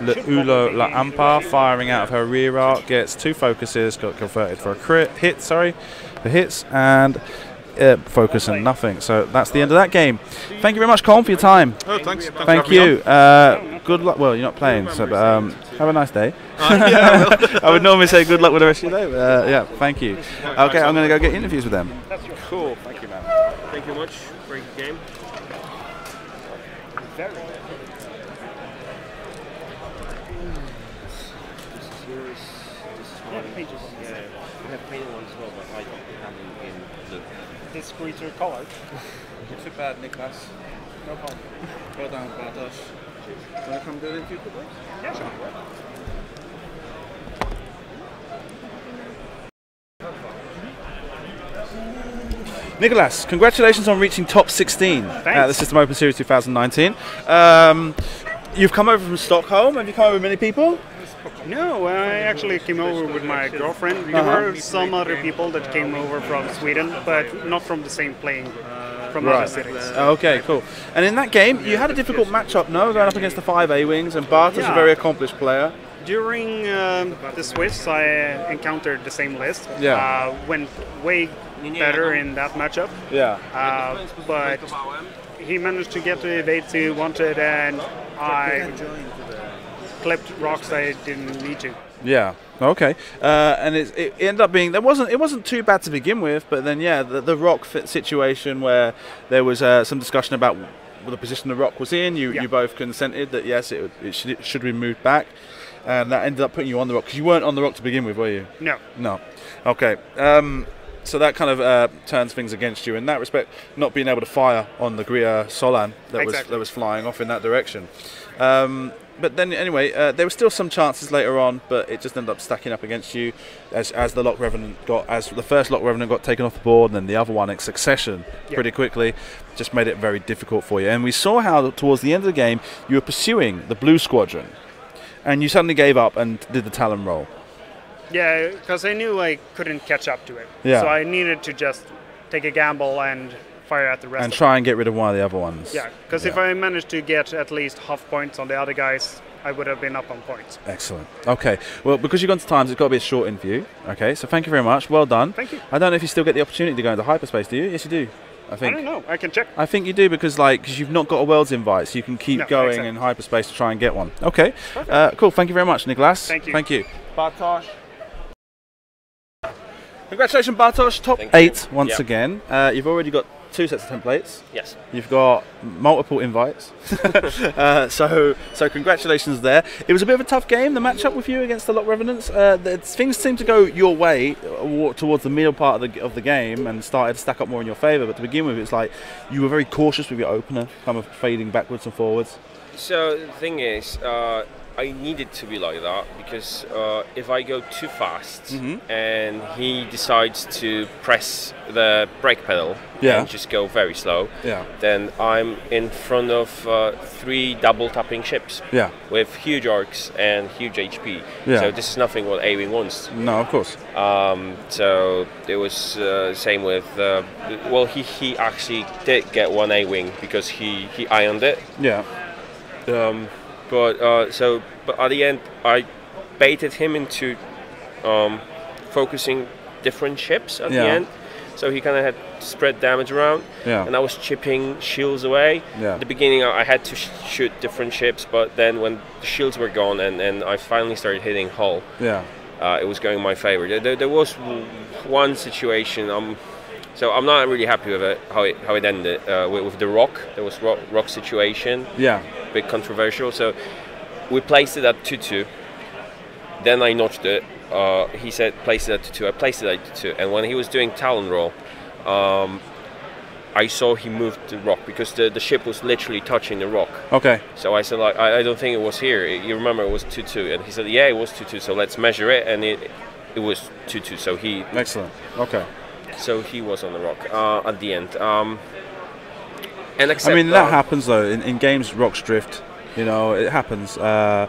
C: Le Ulo La Ampa, firing out of her rear arc, gets 2 focuses, got converted for a crit hit. Sorry, for hits and focus and nothing. So that's the end of that game. Thank you very much, Colm, for your time.
D: Oh, thanks.
C: Thank you. Good luck. Well, you're not playing, so have a nice day. I would normally say good luck with the rest of your day. But, yeah, thank you. Okay, I'm going to go get interviews with them.
K: Cool, thank you, man. Thank you very much. Great game.
F: Very.
K: This is yours. This is mine.
F: Yeah, pages.
K: Yeah, I have painted one as well, but I don't have them in blue.
F: This creature colored.
I: Too bad, Niklas.
F: No problem.
I: Well done, Bartosz. Want to come do the interview quickly?
F: Yeah, sure.
C: Niklas, congratulations on reaching top 16 at the System Open Series 2019. You've come over from Stockholm. Have you come over with many people?
F: No, I actually came over with my girlfriend. There were some other people that came over from Sweden, but not from the same plane, from other cities.
C: Okay, cool. And in that game, you had a difficult matchup, no? Going up against the 5 A-Wings, and Bartosz is a very accomplished player.
F: During the Swiss, I encountered the same list.
C: Yeah.
F: Went way better in that matchup.
C: Yeah.
F: But he managed to get the evades he wanted, and I clipped rocks I didn't need to.
C: Yeah. Okay. And it ended up being it wasn't too bad to begin with, but then the rock fit situation where there was some discussion about the position the rock was in. You both consented that yes, it should be moved back, and that ended up putting you on the rock because you weren't on the rock to begin with, were you?
F: No.
C: No. Okay. So that kind of turns things against you in that respect, not being able to fire on the Gria Solan that was flying off in that direction. But then anyway, there were still some chances later on, but it just ended up stacking up against you as the Lock Revenant as the first Lock Revenant got taken off the board, and then the other one in succession pretty quickly, just made it very difficult for you. And we saw how towards the end of the game you were pursuing the Blue Squadron, and you suddenly gave up and did the Talon roll.
F: Yeah, because I knew I couldn't catch up to it.
C: Yeah.
F: So I needed to just take a gamble and fire at the rest.
C: And try and get rid of one of the other ones.
F: Yeah, because if I managed to get at least half points on the other guys, I would have been up on points.
C: Excellent. Okay. Well, because you've gone to times, it's got to be a short interview. Okay. So thank you very much. Well done.
F: Thank you.
C: I don't know if you still get the opportunity to go into hyperspace. Do you? Yes, you do. I think.
F: I don't know. I can check.
C: I think you do because you've not got a world's invite, so you can keep going in hyperspace to try and get one. Okay. Cool. Thank you very much, Niklas.
F: Thank you.
C: Thank you. Bartosz. Congratulations, Bartosz. Top 8 once again. You've already got 2 sets of templates.
K: Yes.
C: You've got multiple invites. So congratulations there. It was a bit of a tough game, the matchup with you against the Lock Revenants. Things seemed to go your way towards the middle part of the game and started to stack up more in your favour. But to begin with, it's like you were very cautious with your opener, kind of fading backwards and forwards.
K: So the thing is, I needed to be like that because if I go too fast and he decides to press the brake pedal and just go very slow, then I'm in front of 3 double tapping ships with huge arcs and huge HP. So this is nothing what A-Wing wants.
C: No, of course.
K: So it was the same with, well, he actually did get one A-Wing because he ironed it.
C: Yeah.
K: But at the end, I baited him into focusing different ships at the end. So he kind of had spread damage around, and I was chipping shields away. At the beginning, I had to shoot different ships, but then when the shields were gone and I finally started hitting hull, it was going in my favor. There was one situation. So I'm not really happy with it, how it ended with the rock. There was rock situation. Bit controversial. So we placed it at 2-2. Then I notched it. He said place it at 2-2. I placed it at 2-2. And when he was doing talon roll, I saw he moved the rock because the ship was literally touching the rock.
C: Okay.
K: So I said, like, I don't think it was here. You remember it was 2-2. And he said, yeah, it was 2-2. So let's measure it. And it was 2-2. So he...
C: Excellent. Okay.
K: So he was on the rock at the end. And
C: I mean, that happens though in games. Rocks drift, you know, it happens. Fair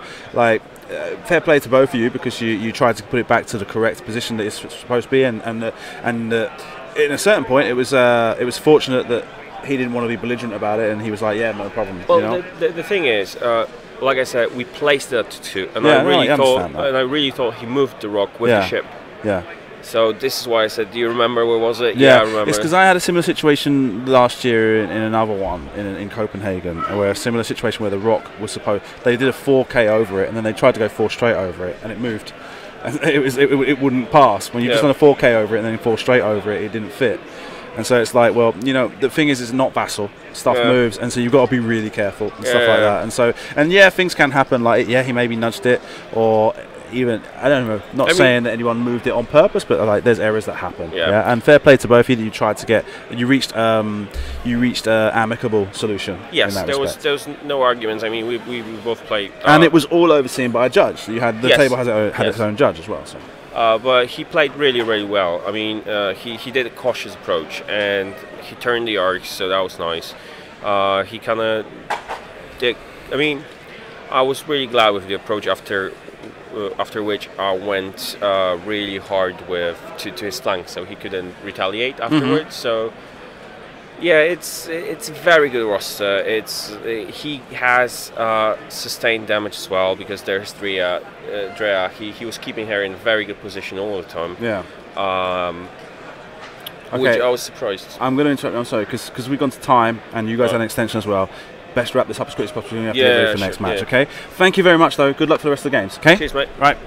C: play to both of you because you tried to put it back to the correct position that it's supposed to be, and in a certain point, it was fortunate that he didn't want to be belligerent about it, and he was like, yeah, no problem.
K: Well,
C: you know?
K: the thing is, like I said, we placed it at 2-2, and I really thought he moved the rock with the ship.
C: Yeah.
K: So this is why I said, do you remember where was it?
C: Yeah,
K: I remember.
C: It's because I had a similar situation last year in another one in Copenhagen, where a similar situation where the rock was they did a 4K over it, and then they tried to go 4 straight over it, and it moved. And it wouldn't pass. When you just done a 4K over it and then 4 straight over it, it didn't fit. And so it's like, well, you know, the thing is, it's not vassal. Stuff moves, and so you've got to be really careful and stuff like that. And so, things can happen. Like, he maybe nudged it, or even, I don't know, not saying that anyone moved it on purpose, but like, there's errors that happen. Yeah. And fair play to both of you that you tried to get, you reached amicable solution.
K: Yes, there was no arguments. I mean, we both played.
C: And it was all overseen by a judge. So you had the table had its own judge as well. So.
K: But he played really, really well. I mean, he did a cautious approach, and he turned the arcs, so that was nice. He kind of did. I mean, I was really glad with the approach after which I went really hard to his flank, so he couldn't retaliate afterwards. So yeah, it's a very good roster. He has sustained damage as well because there's Drea. He was keeping her in a very good position all the time.
C: Yeah.
K: Which I was surprised.
C: I'm going to interrupt. I'm sorry because we've gone to time and you guys had an extension as well. Best wrap this up as quick as possible. We have to get ready for the next match. Okay. Thank you very much, though. Good luck for the rest of the games. Okay.
K: Cheers, mate.
C: Right.